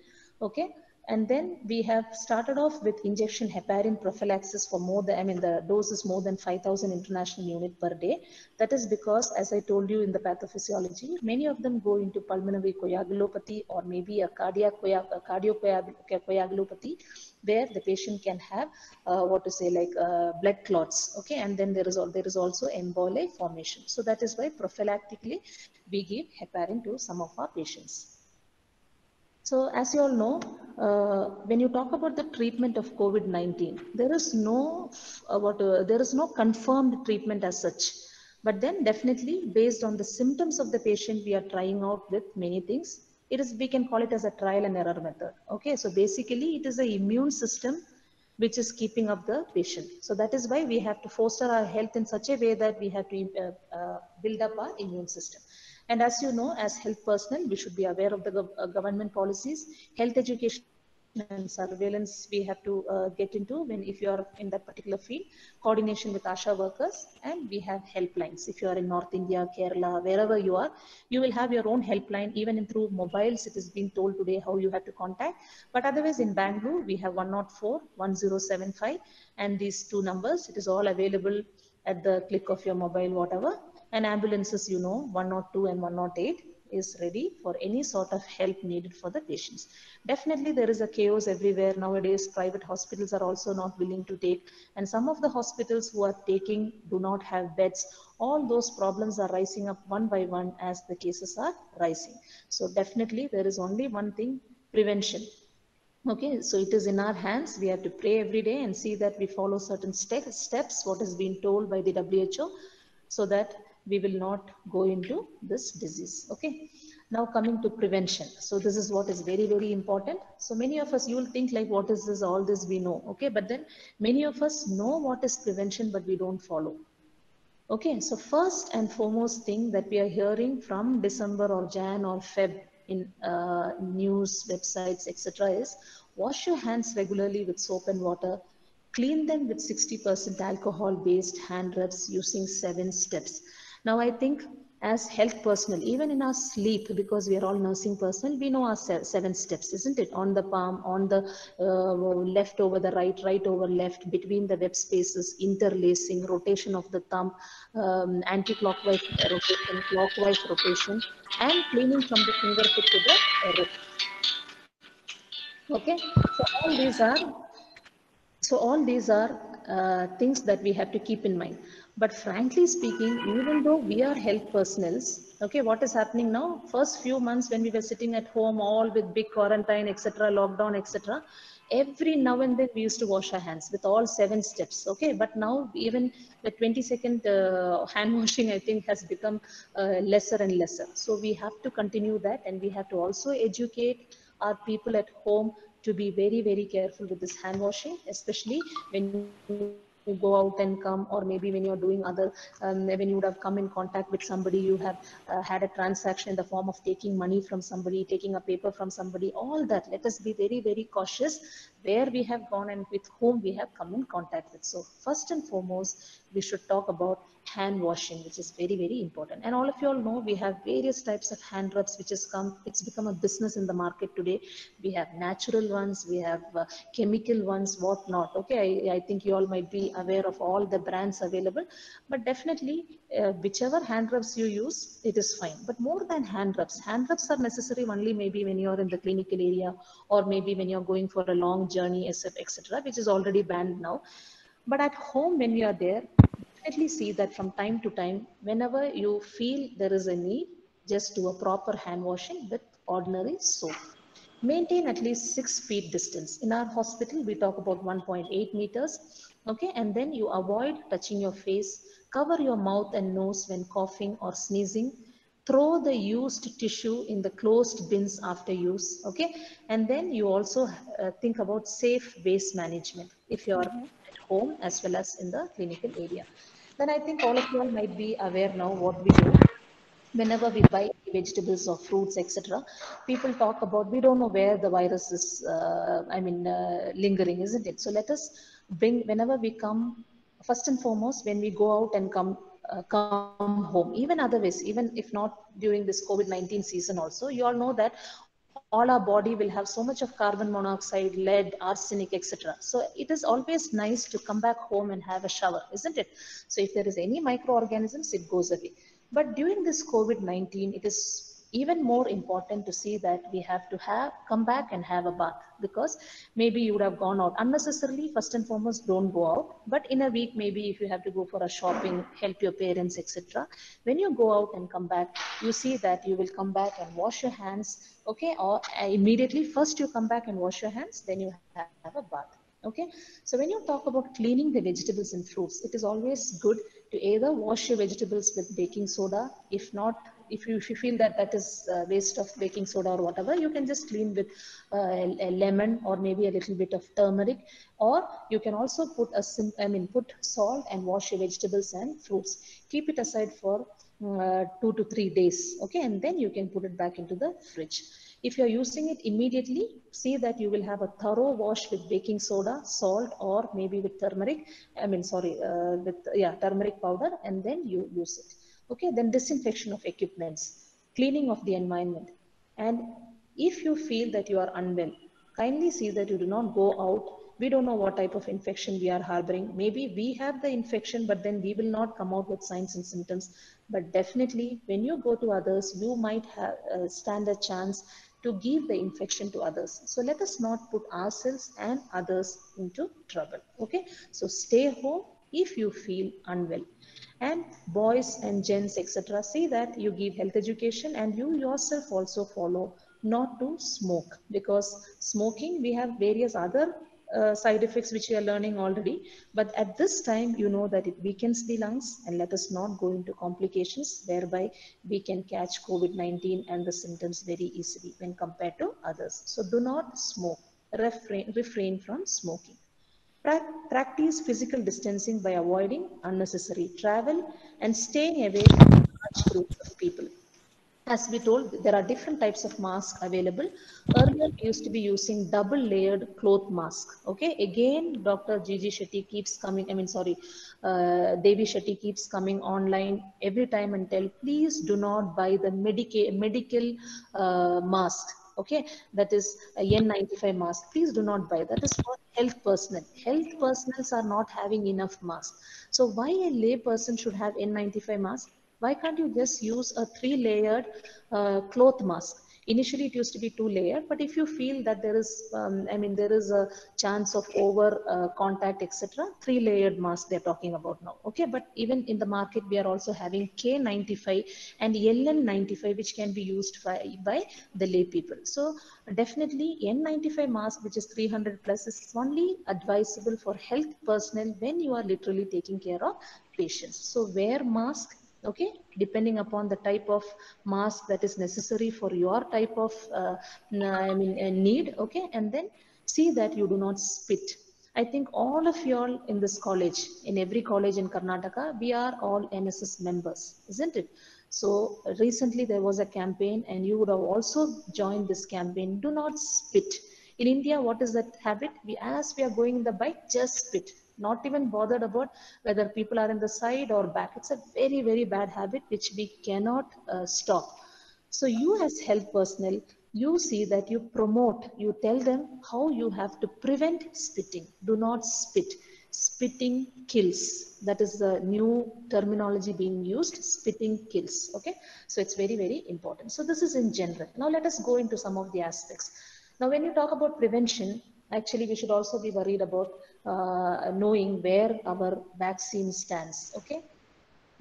Okay. And then we have started off with injection heparin prophylaxis for more than, I mean, the dose is more than 5,000 international unit per day. That is because, as I told you in the pathophysiology, many of them go into pulmonary coagulopathy or maybe a cardiocoagulopathy, where the patient can have blood clots. Okay. And then there is also emboli formation. So that is why prophylactically we give heparin to some of our patients. So as you all know, when you talk about the treatment of COVID-19, there is no confirmed treatment as such. But then definitely based on the symptoms of the patient, we are trying out with many things. We can call it as a trial and error method. Okay, so basically it is the immune system which is keeping up the patient. So that is why we have to foster our health in such a way that we have to build up our immune system. And as you know, as health personnel, we should be aware of the government policies, health education and surveillance we have to get into if you are in that particular field, coordination with ASHA workers, and we have helplines. If you are in North India, Kerala, wherever you are, you will have your own helpline. Even through mobiles, it is being told today how you have to contact. But otherwise in Bangalore, we have 104, 1075, and these two numbers, it is all available at the click of your mobile, whatever. And ambulances, 102 and 108 is ready for any sort of help needed for the patients. Definitely there is a chaos everywhere nowadays. Private hospitals are also not willing to take, and some of the hospitals who are taking do not have beds. All those problems are rising up one by one as the cases are rising. So definitely there is only one thing: prevention. Okay, so it is in our hands. We have to pray every day and see that we follow certain steps, what has been told by the WHO, so that we will not go into this disease. Okay, now coming to prevention. So this is what is very, very important. So many of us, you will think like, what is this? All this we know. Okay, but then many of us know what is prevention, but we don't follow. Okay, so first and foremost thing that we are hearing from December or Jan or Feb in news, websites, etc. is wash your hands regularly with soap and water. Clean them with 60% alcohol-based hand rubs using 7 steps. Now, I think as health personnel, even in our sleep, because we are all nursing personnel, we know our 7 steps, isn't it? On the palm, on the left over the right, right over left, between the web spaces, interlacing, rotation of the thumb, anti-clockwise rotation, clockwise rotation, and cleaning from the fingertip to the wrist. Okay, so all these are things that we have to keep in mind. But frankly speaking, even though we are health personals, okay, what is happening now? First few months when we were sitting at home, all with big quarantine, etc., lockdown, etc., every now and then we used to wash our hands with all 7 steps. Okay, but now even the 20-second hand washing, I think, has become lesser and lesser. So we have to continue that, and we have to also educate our people at home to be very, very careful with this hand washing, especially when you go out and come, or maybe when you're doing other, when you would have come in contact with somebody, you have had a transaction in the form of taking money from somebody, taking a paper from somebody, all that. Let us be very, very cautious where we have gone and with whom we have come in contact with. So first and foremost, we should talk about hand washing, which is very, very important. And all of you all know we have various types of hand rubs, which has come, it's become a business in the market today. We have natural ones, we have chemical ones, what not. Okay, I think you all might be aware of all the brands available, but definitely whichever hand rubs you use, it is fine. But more than hand rubs are necessary only maybe when you're in the clinical area, or maybe when you're going for a long journey, etc., which is already banned now. But at home, when you are there, definitely see that from time to time, whenever you feel there is a need, just do a proper hand washing with ordinary soap. Maintain at least 6 feet distance. In our hospital, we talk about 1.8 meters. Okay, and then you avoid touching your face, cover your mouth and nose when coughing or sneezing. Throw the used tissue in the closed bins after use. Okay, and then you also think about safe waste management if you're at home as well as in the clinical area. Then I think all of you all might be aware now what we do whenever we buy vegetables or fruits, etc. People talk about, we don't know where the virus is lingering, isn't it? So let us bring, whenever we come, first and foremost, when we go out and come home, even other ways, even if not during this COVID-19 season also, you all know that all our body will have so much of carbon monoxide, lead, arsenic, etc. So it is always nice to come back home and have a shower, isn't it? So if there is any microorganisms, it goes away. But during this COVID-19, it is even more important to see that we have to come back and have a bath, because maybe you would have gone out unnecessarily. First and foremost, don't go out. But in a week, maybe if you have to go for a shopping, help your parents, etc. When you go out and come back, you see that you will come back and wash your hands. Okay, or immediately first you come back and wash your hands, then you have a bath. Okay, so when you talk about cleaning the vegetables and fruits, it is always good to either wash your vegetables with baking soda. If not, if you feel that that is waste of baking soda or whatever, you can just clean with a lemon or maybe a little bit of turmeric. Or you can also put put salt and wash your vegetables and fruits. Keep it aside for 2 to 3 days. Okay, and then you can put it back into the fridge. If you're using it immediately, see that you will have a thorough wash with baking soda, salt, or maybe with turmeric. Turmeric powder, and then you use it. Okay, then disinfection of equipments, cleaning of the environment. And if you feel that you are unwell, kindly see that you do not go out. We don't know what type of infection we are harboring. Maybe we have the infection, but then we will not come out with signs and symptoms. But definitely, when you go to others, you might stand a chance to give the infection to others. So let us not put ourselves and others into trouble. Okay, so stay home if you feel unwell. And boys and gents, etc., see that you give health education, and you yourself also follow not to smoke, because smoking, we have various other side effects which we are learning already. But at this time, you know that it weakens the lungs, and let us not go into complications whereby we can catch COVID-19 and the symptoms very easily when compared to others. So do not smoke. Refrain from smoking. Practice physical distancing by avoiding unnecessary travel and staying away from large groups of people. as we told, there are different types of masks available. Earlier, we used to be using double layered cloth mask. Okay, again, Dr. Gigi Shetty keeps coming, Devi Shetty keeps coming online every time and tell, please do not buy the medical mask. Okay, that is a N95 mask. Please do not buy. That is for health personnel. Health personnels are not having enough mask. So why a lay person should have N95 mask? Why can't you just use a three-layered cloth mask? Initially, it used to be two-layered, but if you feel that there is, there is a chance of over contact, etc., three-layered mask they're talking about now. Okay, but even in the market, we are also having K95 and LN95, which can be used by the lay people. So definitely, N95 mask, which is 300 plus, is only advisable for health personnel when you are literally taking care of patients. So wear mask, okay, depending upon the type of mask that is necessary for your type of need, okay, and then see that you do not spit. I think all of you all in this college, in every college in Karnataka, we are all NSS members, isn't it? So recently there was a campaign and you would have also joined this campaign, do not spit. In India, what is that habit? As we are going in the bike, just spit, not even bothered about whether people are in the side or back. It's a very, very bad habit which we cannot stop. So you as health personnel, you see that you promote, you tell them how you have to prevent spitting. Do not spit. Spitting kills. That is the new terminology being used. Spitting kills. Okay. So it's very, very important. So this is in general. Now let us go into some of the aspects. Now, when you talk about prevention, actually, we should also be worried about knowing where our vaccine stands. Okay.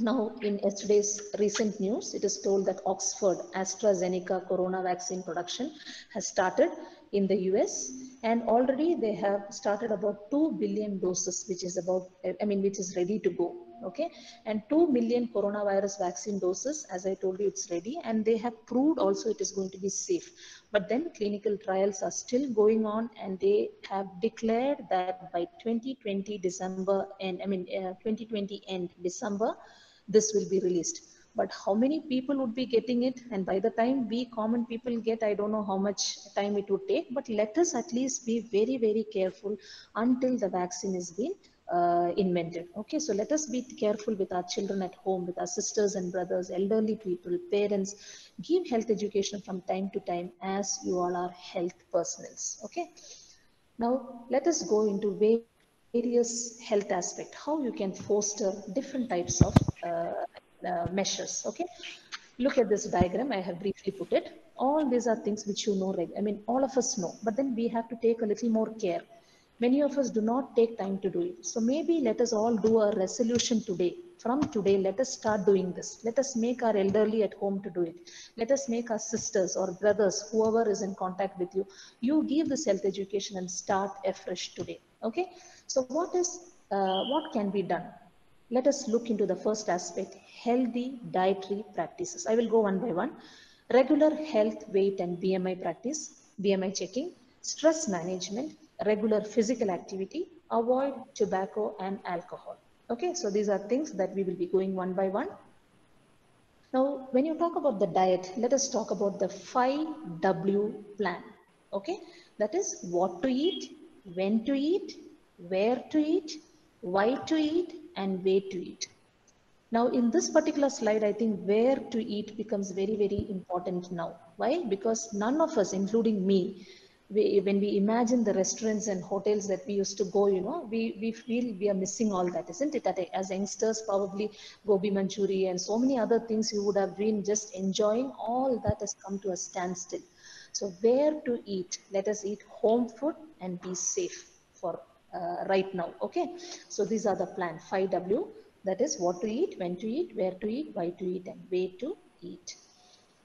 Now, in yesterday's recent news, it is told that Oxford AstraZeneca corona vaccine production has started in the US, and already they have started about 2 billion doses, which is which is ready to go. Okay, and 2 million coronavirus vaccine doses, as I told you, it's ready, and they have proved also it is going to be safe. But then clinical trials are still going on, and they have declared that by 2020 December and 2020 end December, this will be released. But how many people would be getting it? And by the time we common people get, I don't know how much time it would take, but let us at least be very, very careful until the vaccine is being invented. Okay, so let us be careful with our children at home, with our sisters and brothers, elderly people, parents. Give health education from time to time, as you all are health personnels. Okay, now let us go into various health aspect, how you can foster different types of measures. Okay, look at this diagram. I have briefly put it. All these are things which you know, all of us know, but then we have to take a little more care. Many of us do not take time to do it. So maybe let us all do a resolution today. From today, let us start doing this. Let us make our elderly at home to do it. Let us make our sisters or brothers, whoever is in contact with you, you give this health education and start afresh today. Okay. So what can be done? Let us look into the first aspect, healthy dietary practices. I will go one by one. Regular health, weight, and BMI practice, BMI checking, stress management, regular physical activity, avoid tobacco and alcohol. Okay, so these are things that we will be going one by one. Now, when you talk about the diet, let us talk about the 5W plan. Okay, that is what to eat, when to eat, where to eat, why to eat, and way to eat. Now, in this particular slide, I think where to eat becomes very, very important now. Why? Because none of us, including me, when we imagine the restaurants and hotels that we used to go, we feel we are missing all that, isn't it? As youngsters, probably gobi manchuri and so many other things you would have been just enjoying, all that has come to a standstill. So where to eat? Let us eat home food and be safe for right now. Okay. So these are the plan 5W. That is what to eat, when to eat, where to eat, why to eat, and way to eat.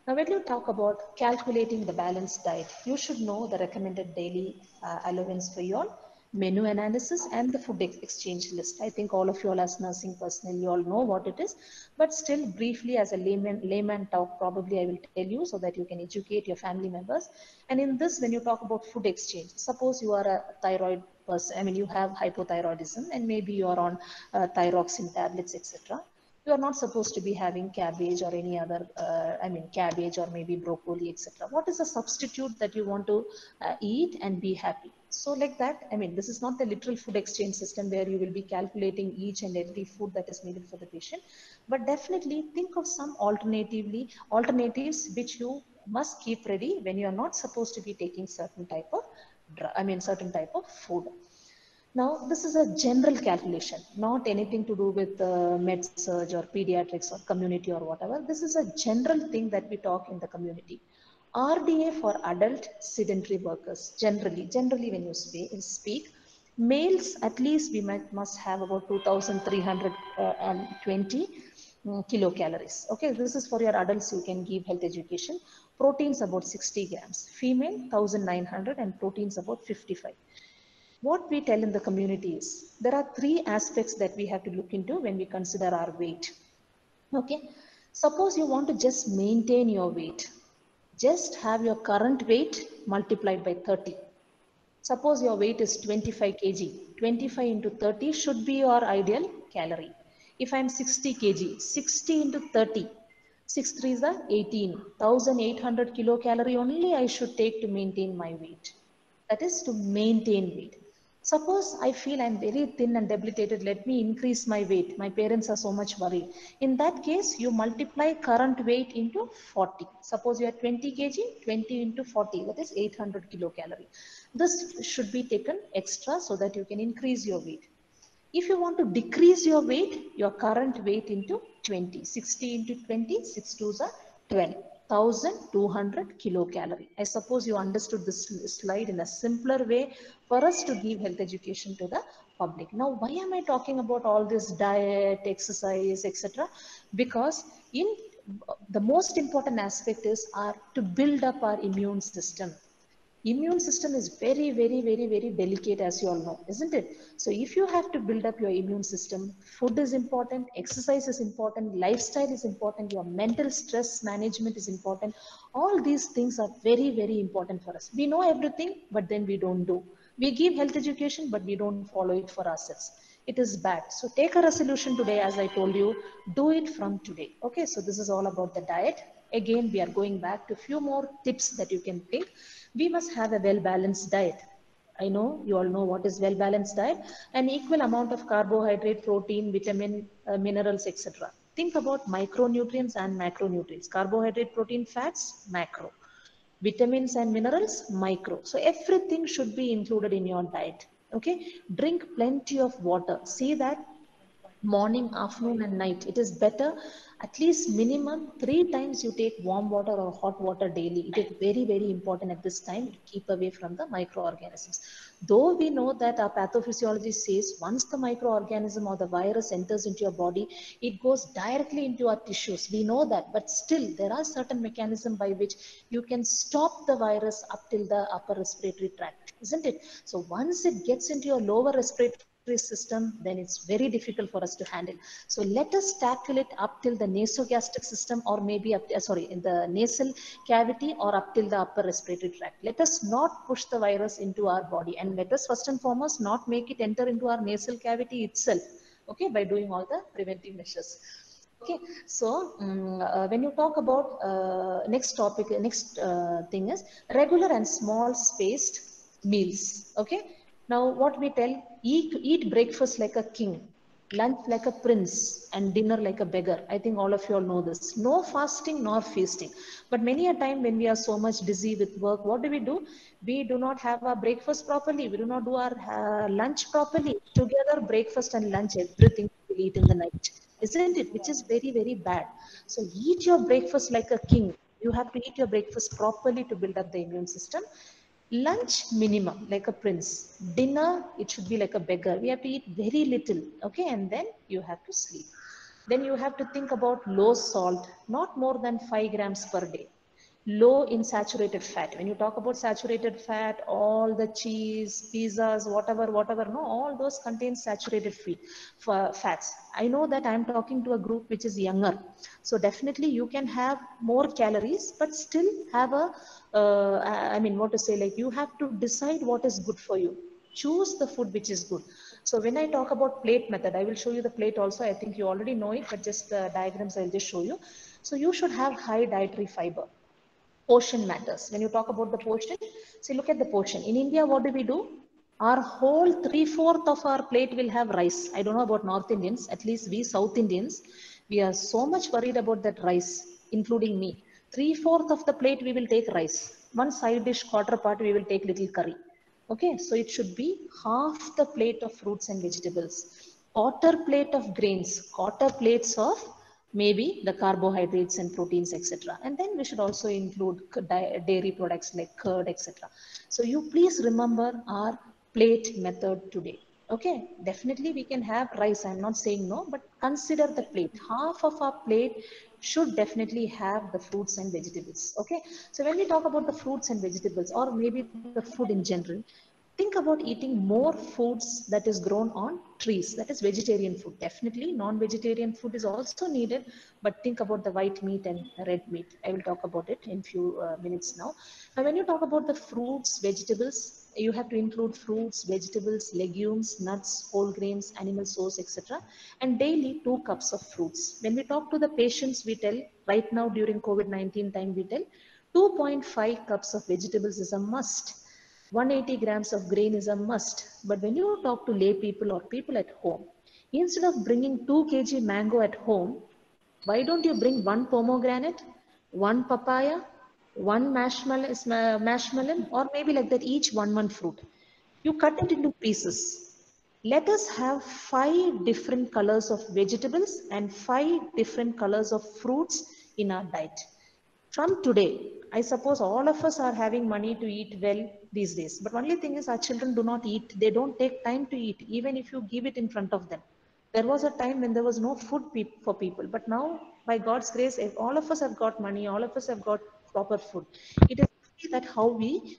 Now, when you talk about calculating the balanced diet, you should know the recommended daily allowance for your menu analysis and the food exchange list. I think all of you all as nursing personnel, you all know what it is, but still briefly as a layman talk, probably I will tell you so that you can educate your family members. And in this, when you talk about food exchange, suppose you are a thyroid person, you have hypothyroidism and maybe you are on thyroxine tablets, etc. you are not supposed to be having cabbage or any other, cabbage or maybe broccoli, etc. What is a substitute that you want to eat and be happy? So like that, this is not the literal food exchange system where you will be calculating each and every food that is needed for the patient, but definitely think of some alternatives which you must keep ready when you are not supposed to be taking certain type of certain type of food. Now, this is a general calculation, not anything to do with med surg or pediatrics or community or whatever. This is a general thing that we talk in the community. RDA for adult sedentary workers, generally when you speak, males at least we must have about 2,320 kilocalories. Okay, this is for your adults, you can give health education. Proteins about 60 grams, female 1,900 and proteins about 55. What we tell in the community is there are three aspects that we have to look into when we consider our weight. Okay, suppose you want to just maintain your weight, just have your current weight multiplied by 30. Suppose your weight is 25 kg, 25 into 30 should be your ideal calorie. If I'm 60 kg, 60 into 30, 6 3s are 18, 1,800 kilocalorie only I should take to maintain my weight. That is to maintain weight. Suppose I feel I'm very thin and debilitated, let me increase my weight. My parents are so much worried. In that case, you multiply current weight into 40. Suppose you are 20 kg, 20 into 40, that is 800 kilocalorie. This should be taken extra so that you can increase your weight. If you want to decrease your weight, your current weight into 20, 60 into 20, 6 2s are 12. 1,200 kilocalorie. I suppose you understood this slide in a simpler way for us to give health education to the public. Now, why am I talking about all this diet, exercise, etc.? Because in the most important aspect is to build up our immune system. Immune system is very, very, very, very delicate, as you all know, isn't it? So if you have to build up your immune system, food is important, exercise is important, lifestyle is important, your mental stress management is important. All these things are very, very important for us. We know everything, but then we don't do. We give health education, but we don't follow it for ourselves. It is bad. So take a resolution today, as I told you, do it from today. Okay, so this is all about the diet. Again, we are going back to a few more tips that you can think. We must have a well-balanced diet. I know you all know what is well-balanced diet. An equal amount of carbohydrate, protein, vitamin, minerals, etc. Think about micronutrients and macronutrients. Carbohydrate, protein, fats, macro. Vitamins and minerals, micro. So everything should be included in your diet. Okay. Drink plenty of water. See that morning, afternoon, and night. It is better at least minimum 3 times you take warm water or hot water daily. It is very, very important at this time to keep away from the microorganisms. Though we know that our pathophysiology says once the microorganism or the virus enters into your body, it goes directly into our tissues. We know that, but still there are certain mechanisms by which you can stop the virus up till the upper respiratory tract, isn't it? So once it gets into your lower respiratory system, then it's very difficult for us to handle. So let us tackle it up till the nasogastric system, or maybe in the nasal cavity, or up till the upper respiratory tract. Let us not push the virus into our body, and let us first and foremost not make it enter into our nasal cavity itself, okay, by doing all the preventive measures. Okay, so when you talk about next thing is regular and small spaced meals. Okay, now what we tell, eat breakfast like a king, lunch like a prince, and dinner like a beggar. I think all of you all know this. No fasting nor feasting. But many a time when we are so much busy with work, what do? We do not have our breakfast properly. We do not do our lunch properly. Together, breakfast and lunch, everything we eat in the night, isn't it? Which is very, very bad. So eat your breakfast like a king. You have to eat your breakfast properly to build up the immune system. Lunch minimum like a prince. Dinner, it should be like a beggar. We have to eat very little, okay, and then you have to sleep. Then you have to think about low salt, not more than 5 grams per day. Low in saturated fat. When you talk about saturated fat, all the cheese, pizzas, whatever, no, all those contain saturated fats. I know that I'm talking to a group which is younger. So definitely you can have more calories, but still have like you have to decide what is good for you. Choose the food which is good. So when I talk about plate method, I will show you the plate also. I think you already know it, but just the diagrams I'll just show you. So you should have high dietary fiber. Portion matters. When you talk about the portion, see, look at the portion. In India, what do we do? Our whole 3/4 of our plate will have rice. I don't know about North Indians, at least we South Indians, we are so much worried about that rice, including me. 3/4 of the plate we will take rice. One side dish, quarter part, we will take little curry. Okay, so it should be half the plate of fruits and vegetables, quarter plate of grains, quarter plates of maybe the carbohydrates and proteins, etc. And then we should also include dairy products like curd, etc. So you please remember our plate method today. Okay, definitely we can have rice, I'm not saying no, but consider the plate. Half of our plate should definitely have the fruits and vegetables. Okay, so when we talk about the fruits and vegetables, or maybe the food in general, think about eating more foods that is grown on trees, that is vegetarian food. Definitely non-vegetarian food is also needed, but think about the white meat and red meat. I will talk about it in few minutes now. Now when you talk about the fruits, vegetables, you have to include fruits, vegetables, legumes, nuts, whole grains, animal source, etc. And daily 2 cups of fruits. When we talk to the patients, we tell, right now during COVID-19 time, we tell 2.5 cups of vegetables is a must. 180 grams of grain is a must. But when you talk to lay people or people at home, instead of bringing 2 kg mango at home, why don't you bring one pomegranate, one papaya, one marshmallow, or maybe like that, each one fruit. You cut it into pieces. Let us have 5 different colors of vegetables and 5 different colors of fruits in our diet. From today, I suppose all of us are having money to eat well these days. But only thing is our children do not eat. They don't take time to eat, even if you give it in front of them. There was a time when there was no food for people. But now, by God's grace, if all of us have got money, all of us have got proper food. It is that how we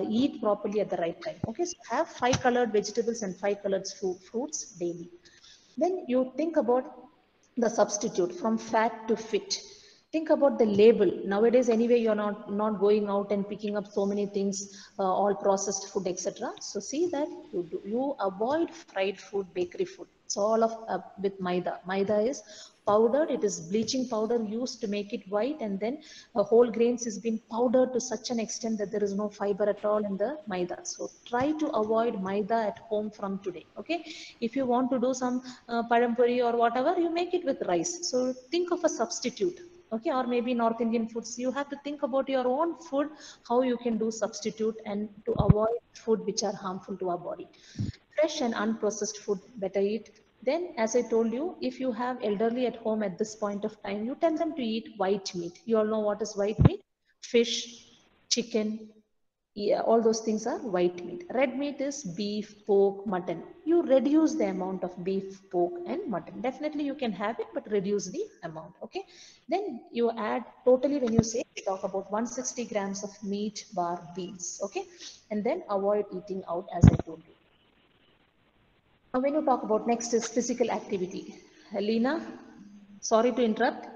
eat properly at the right time. Okay, so have 5 colored vegetables and 5 colored fruits daily. Then you think about the substitute from fat to fit. Think about the label. Nowadays, anyway, you're not going out and picking up so many things, all processed food, etc. So see that you avoid fried food, bakery food. It's all of with maida. Maida is powdered. It is bleaching powder used to make it white, and then whole grains has been powdered to such an extent that there is no fiber at all in the maida. So try to avoid maida at home from today. Okay, if you want to do some padampuri or whatever, you make it with rice. So think of a substitute. Okay, or maybe North Indian foods. You have to think about your own food, how you can do substitute and to avoid food which are harmful to our body. Fresh and unprocessed food, better eat. Then, as I told you, if you have elderly at home at this point of time, you tell them to eat white meat. You all know what is white meat? Fish, chicken, yeah, all those things are white meat. Red meat is beef, pork, mutton. You reduce the amount of beef, pork, and mutton. Definitely you can have it, but reduce the amount. Okay. Then you add totally, when you say, talk about 160 grams of meat, bar, beans. Okay. And then avoid eating out, as I told you. Now, when you talk about next is physical activity. Lena, sorry to interrupt.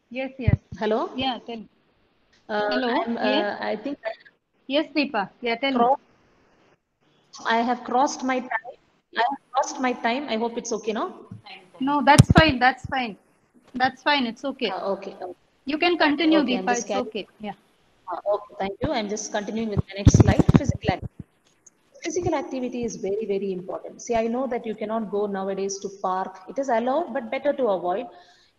Yes, yes. Hello. Yeah, tell me. Hello. Yes. I think Yes, Deepa. Yeah, tell me. I have crossed my time. I have crossed my time. I hope it's okay, no? No, that's fine. That's fine. That's fine. It's okay. Okay. You can continue, Okay, I'm Deepa. just It's carrying. okay. Yeah. Okay, thank you. I'm just continuing with the next slide. Physical activity. Physical activity is very, very important. See, I know that you cannot go nowadays to park. It is allowed, but better to avoid.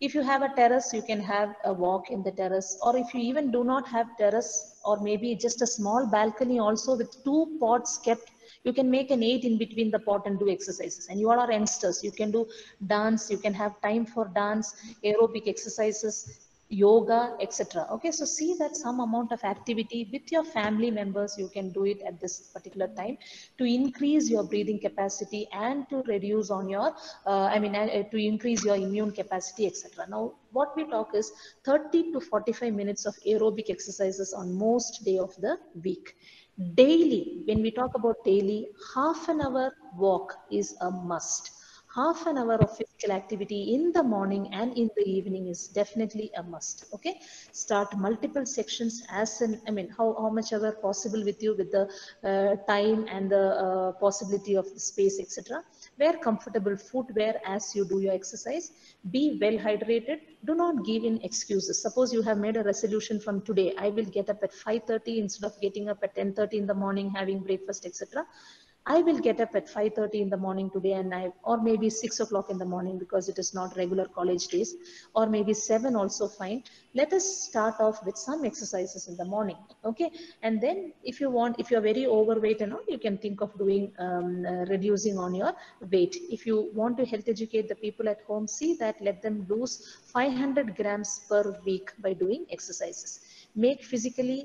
If you have a terrace, you can have a walk in the terrace. Or if you even do not have terrace, or maybe just a small balcony also with 2 pots kept, you can make an 8 in between the pot and do exercises. And you all are youngsters. You can do dance. You can have time for dance, aerobic exercises, yoga, etc. Okay, so see that some amount of activity with your family members, you can do it at this particular time to increase your breathing capacity and to reduce on your, to increase your immune capacity, etc. Now, what we talk is 30 to 45 minutes of aerobic exercises on most day of the week. Daily, when we talk about daily, half an hour walk is a must. half an hour of physical activity in the morning and in the evening is definitely a must. Okay, start multiple sections as in, I mean, how much ever possible with you, with the time and the possibility of the space, etc. Wear comfortable footwear as you do your exercise. Be well hydrated. Do not give in excuses. Suppose you have made a resolution from today, I will get up at 5:30 instead of getting up at 10:30 in the morning, having breakfast, etc. I will get up at 5:30 in the morning today, and or maybe 6 o'clock in the morning because it is not regular college days, or maybe 7 also fine. Let us start off with some exercises in the morning. Okay. And then if you want, if you're very overweight and all, you can think of doing, reducing on your weight. If you want to health educate the people at home, see that let them lose 500 grams per week by doing exercises. Make physically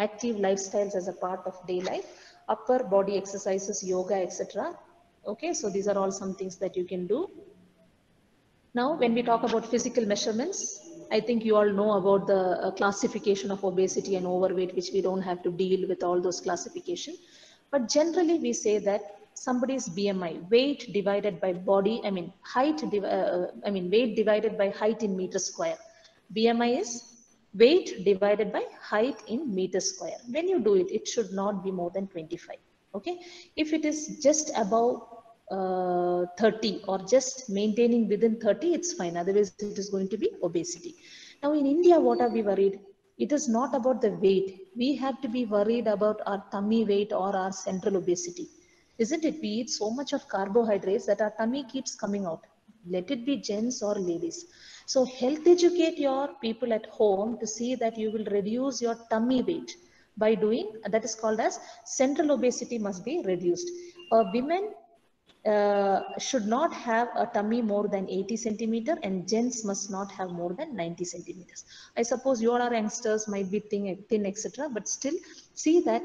active lifestyles as a part of day life, upper body exercises, yoga, etc. Okay, so these are all some things that you can do. Now, when we talk about physical measurements, I think you all know about the classification of obesity and overweight, which we don't have to deal with all those classification. But generally, we say that somebody's BMI, weight divided by body, I mean weight divided by height in meters square. BMI is weight divided by height in meters square. When you do it, it should not be more than 25. Okay, if it is just above 30 or just maintaining within 30, it's fine. Otherwise, it is going to be obesity. Now, in India, what are we worried? It is not about the weight. We have to be worried about our tummy weight or our central obesity. Isn't it? We eat so much of carbohydrates that our tummy keeps coming out. Let it be gents or ladies. So health educate your people at home to see that you will reduce your tummy weight by doing, that is called as central obesity must be reduced. Women should not have a tummy more than 80 centimeter, and gents must not have more than 90 centimeters. I suppose you all are youngsters, might be thin, etc. But still see that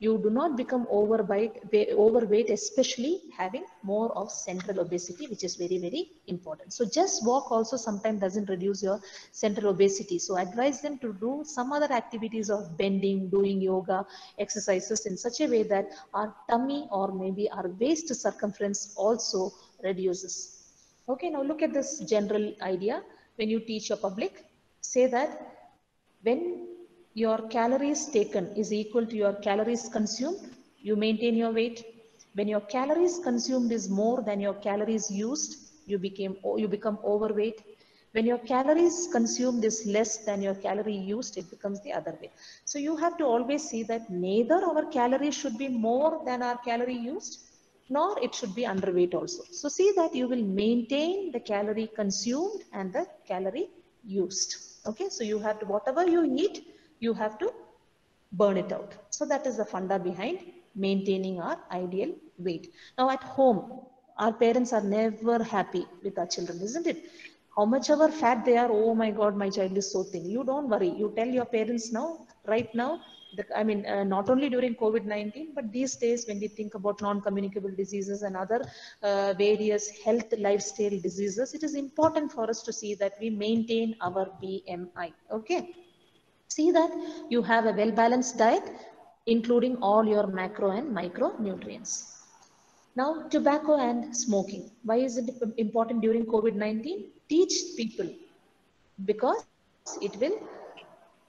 you do not become overweight, especially having more of central obesity, which is very, very important. So just walk also sometimes doesn't reduce your central obesity. So advise them to do some other activities of bending, doing yoga, exercises in such a way that our tummy or maybe our waist circumference also reduces. Okay, now look at this general idea. When you teach your public, say that when your calories taken is equal to your calories consumed, you maintain your weight. When your calories consumed is more than your calories used, you become overweight. When your calories consumed is less than your calorie used, it becomes the other way. So you have to always see that neither our calories should be more than our calorie used, nor it should be underweight also. So see that you will maintain the calorie consumed and the calorie used. Okay, so you have to, whatever you eat, you have to burn it out. So that is the funda behind maintaining our ideal weight. Now at home, our parents are never happy with our children, isn't it? How much ever fat they are, oh my God, my child is so thin. You don't worry. You tell your parents now, right now, not only during COVID-19, but these days when we think about non-communicable diseases and other various health lifestyle diseases, it is important for us to see that we maintain our BMI. Okay. See that you have a well-balanced diet, including all your macro and micronutrients. Now, tobacco and smoking. Why is it important during COVID-19? Teach people, because it will,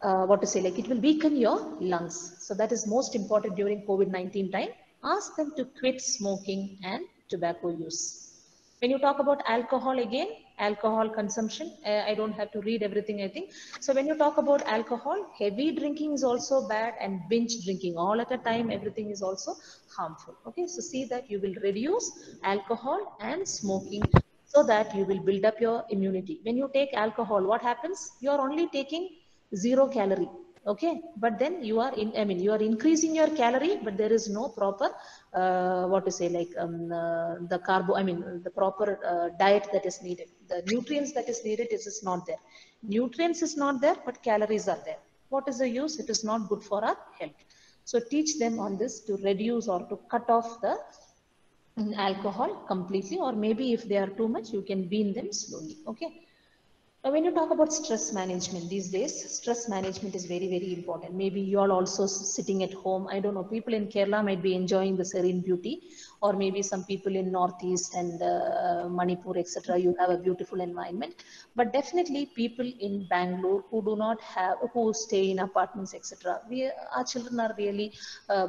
it will weaken your lungs. So that is most important during COVID-19 time. Ask them to quit smoking and tobacco use. When you talk about alcohol again, alcohol consumption, I don't have to read everything, I think. So when you talk about alcohol, heavy drinking is also bad, and binge drinking all at a time, everything is also harmful. Okay, so see that you will reduce alcohol and smoking so that you will build up your immunity. When you take alcohol, what happens? You are only taking 0 calorie. Okay, but then you are you are increasing your calorie, but there is no proper the proper diet that is needed. The nutrients that is needed is not there. Nutrients is not there, but calories are there. What is the use? It is not good for our health. So teach them on this to reduce or to cut off the alcohol completely, or maybe if they are too much, you can wean them slowly. Okay. When you talk about stress management these days, stress management is very, very important. Maybe you are also sitting at home. I don't know, people in Kerala might be enjoying the serene beauty, or maybe some people in Northeast and Manipur, etc. You have a beautiful environment. But definitely people in Bangalore who do not have, who stay in apartments, etc. Our children are really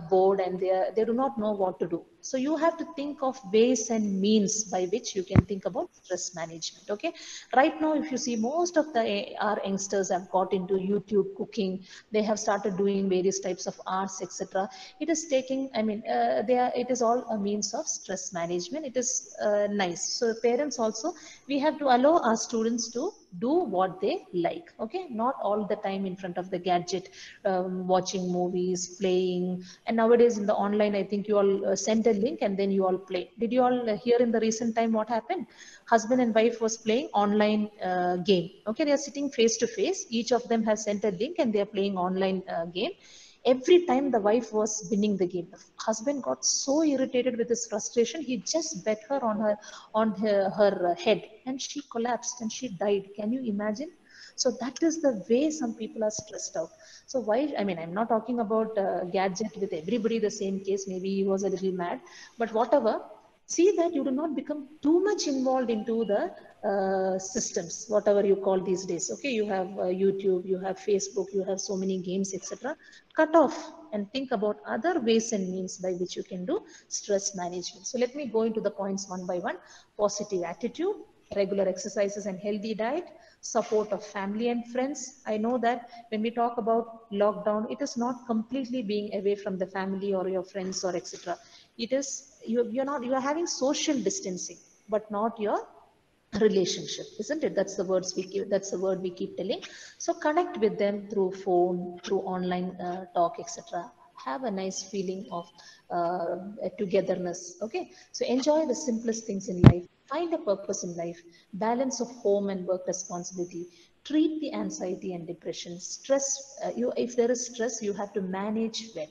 bored, and they do not know what to do. So you have to think of ways and means by which you can think about stress management. Okay, right now if you see, most of the our youngsters have got into YouTube cooking. They have started doing various types of arts, etc. It is taking, I mean, it is all a means of stress management. It is nice. So parents also, we have to allow our students to do what they like. Okay, not all the time in front of the gadget, watching movies, playing. And nowadays in the online, I think you all send a link and then you all play. Did you all hear in the recent time what happened? Husband and wife was playing online game. Okay, they are sitting face to face. Each of them has sent a link and they are playing online game. Every time the wife was winning the game, the husband got so irritated with his frustration. He just bet her on her head, and she collapsed and she died. Can you imagine? So that is the way some people are stressed out. So why, I mean, I'm not talking about gadget with everybody the same case. Maybe he was a little mad, but whatever. See that you do not become too much involved into the systems, whatever you call these days. Okay, you have YouTube, you have Facebook, you have so many games, etc. Cut off and think about other ways and means by which you can do stress management. So let me go into the points one by one. Positive attitude, regular exercises and healthy diet, support of family and friends. I know that when we talk about lockdown, it is not completely being away from the family or your friends or etc. It is, you're not, you are having social distancing, but not your relationship, isn't it? That's the words we keep, that's the word we keep telling. So connect with them through phone, through online talk, etc. Have a nice feeling of togetherness. Okay, so enjoy the simplest things in life. Find a purpose in life. Balance of home and work responsibility. Treat the anxiety and depression. Stress. You, if there is stress, you have to manage well.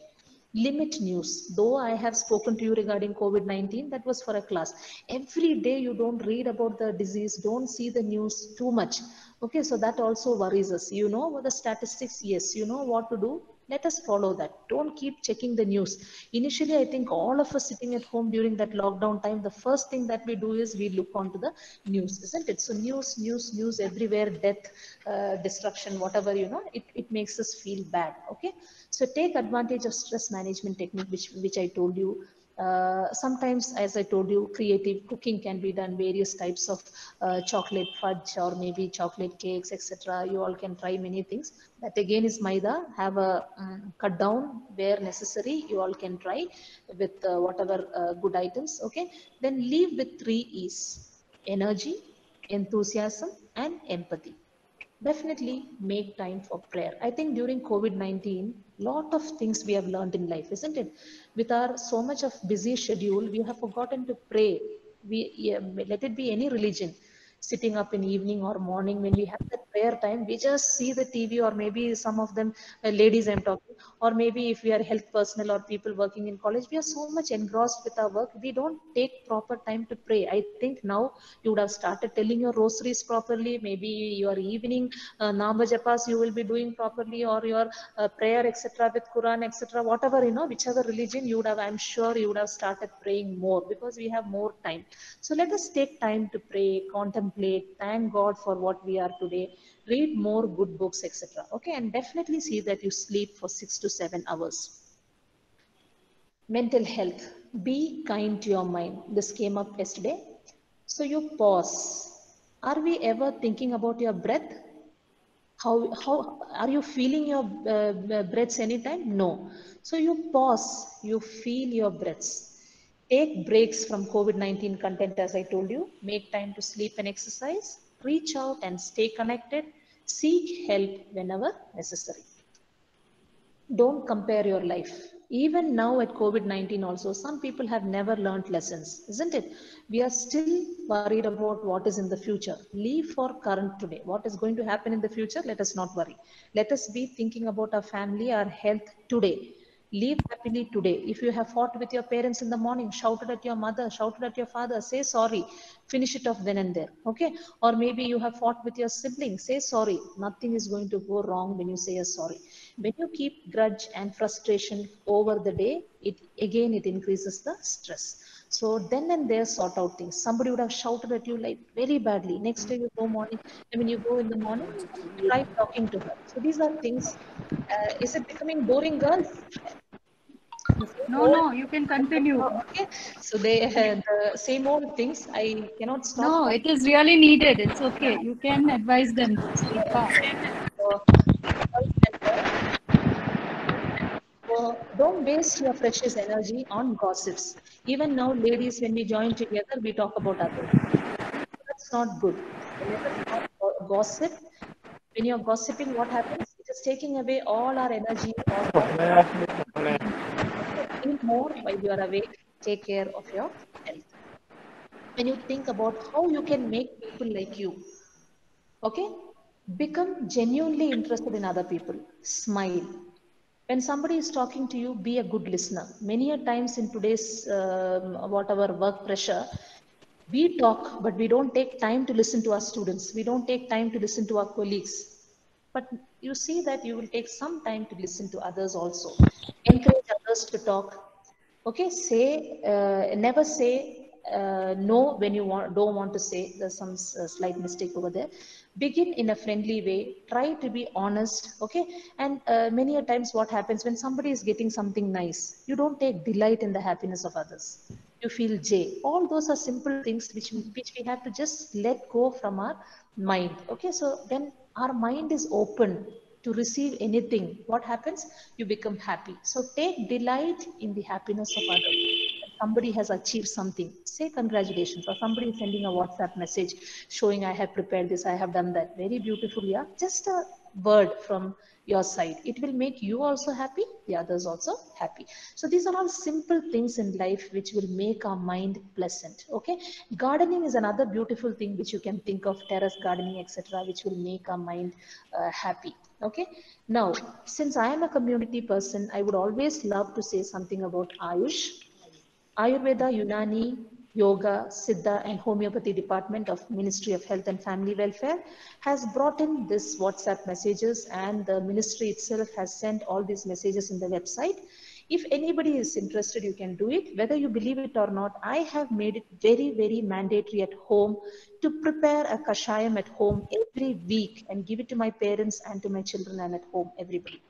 Limit news. Though I have spoken to you regarding COVID-19, that was for a class. Every day you don't read about the disease, don't see the news too much. Okay, so that also worries us. You know what the statistics, yes, you know what to do. Let us follow that. Don't keep checking the news. Initially, I think all of us sitting at home during that lockdown time, the first thing that we do is we look onto the news, isn't it? So news everywhere, death, destruction, whatever, you know, it makes us feel bad. Okay, so take advantage of stress management technique, which I told you. Sometimes, as I told you, creative cooking can be done. Various types of chocolate fudge or maybe chocolate cakes, etc. You all can try many things. That again is maida. Have a cut down where necessary. You all can try with whatever good items. Okay. Then leave with 3 E's: energy, enthusiasm, and empathy. Definitely make time for prayer. I think during COVID-19, lot of things we have learned in life, isn't it? With our so much of busy schedule, we have forgotten to pray. Yeah, let it be any religion. Sitting up in evening or morning when we have that prayer time, we just see the TV, or maybe some of them, ladies I'm talking, or maybe if we are health personnel or people working in college, we are so much engrossed with our work, we don't take proper time to pray. I think now you would have started telling your rosaries properly. Maybe your evening nama japas you will be doing properly, or your prayer, etc., with Quran, etc., whatever, you know, whichever religion you would have, I'm sure you would have started praying more, because we have more time. So let us take time to pray, contemplate, thank God for what we are today, read more good books, etc. Okay, and definitely see that you sleep for 6 to 7 hours. Mental health. Be kind to your mind. This came up yesterday. So you pause. Are we ever thinking about your breath? How are you feeling your breaths anytime? No. So you pause. You feel your breaths. Take breaks from COVID-19 content, as I told you. Make time to sleep and exercise. Reach out and stay connected. Seek help whenever necessary. Don't compare your life. Even now at COVID-19 also, some people have never learned lessons, isn't it? We are still worried about what is in the future. Live for current today. What is going to happen in the future, let us not worry. Let us be thinking about our family, our health today. Live happily today. If you have fought with your parents in the morning, shouted at your mother, shouted at your father, say sorry. Finish it off then and there. Okay? Or maybe you have fought with your sibling, say sorry. Nothing is going to go wrong when you say a sorry. When you keep grudge and frustration over the day, it increases the stress. So then and there, sort out things. Somebody would have shouted at you like very badly. Next day you go morning. I mean, you go in the morning, try talking to her. So these are things. Is it becoming boring, girls? The same No, old. no, you can continue. Okay. So they the same old things. I cannot stop No, talking. it is really needed. It's okay. You can advise them, Deepa. So, don't waste your precious energy on gossips. Even now, ladies, when we join together, we talk about others. That's not good. Let us not gossip. When you're gossiping, what happens? It is taking away all our energy, all think more while you are awake. Take care of your health. When you think about how you can make people like you, okay? Become genuinely interested in other people. Smile. When somebody is talking to you, be a good listener. Many a times in today's whatever work pressure, we talk, but we don't take time to listen to our students. We don't take time to listen to our colleagues. But you see that you will take some time to listen to others also. Encourage others to talk. Okay, say never say no when you don't want to say. There's some slight mistake over there. Begin in a friendly way. Try to be honest. Okay, and many a times what happens when somebody is getting something nice, you don't take delight in the happiness of others. You feel J. All those are simple things which we have to just let go from our mind. Okay, so when our mind is open to receive anything, what happens? You become happy. So take delight in the happiness of others. If somebody has achieved something, say congratulations, or somebody is sending a WhatsApp message showing I have prepared this, I have done that. Very beautiful, yeah. Just a word from your side. It will make you also happy, the others also happy. So these are all simple things in life which will make our mind pleasant. Okay. Gardening is another beautiful thing which you can think of, terrace gardening, etc., which will make our mind happy. Okay. Now, since I am a community person, I would always love to say something about Ayush. Ayurveda, Unani, Yoga, Siddha, and Homeopathy Department of Ministry of Health and Family Welfare has brought in this WhatsApp messages, and the ministry itself has sent all these messages in the website. If anybody is interested, you can do it. Whether you believe it or not, I have made it very, very mandatory at home to prepare a kashayam at home every week and give it to my parents and to my children and at home, everybody.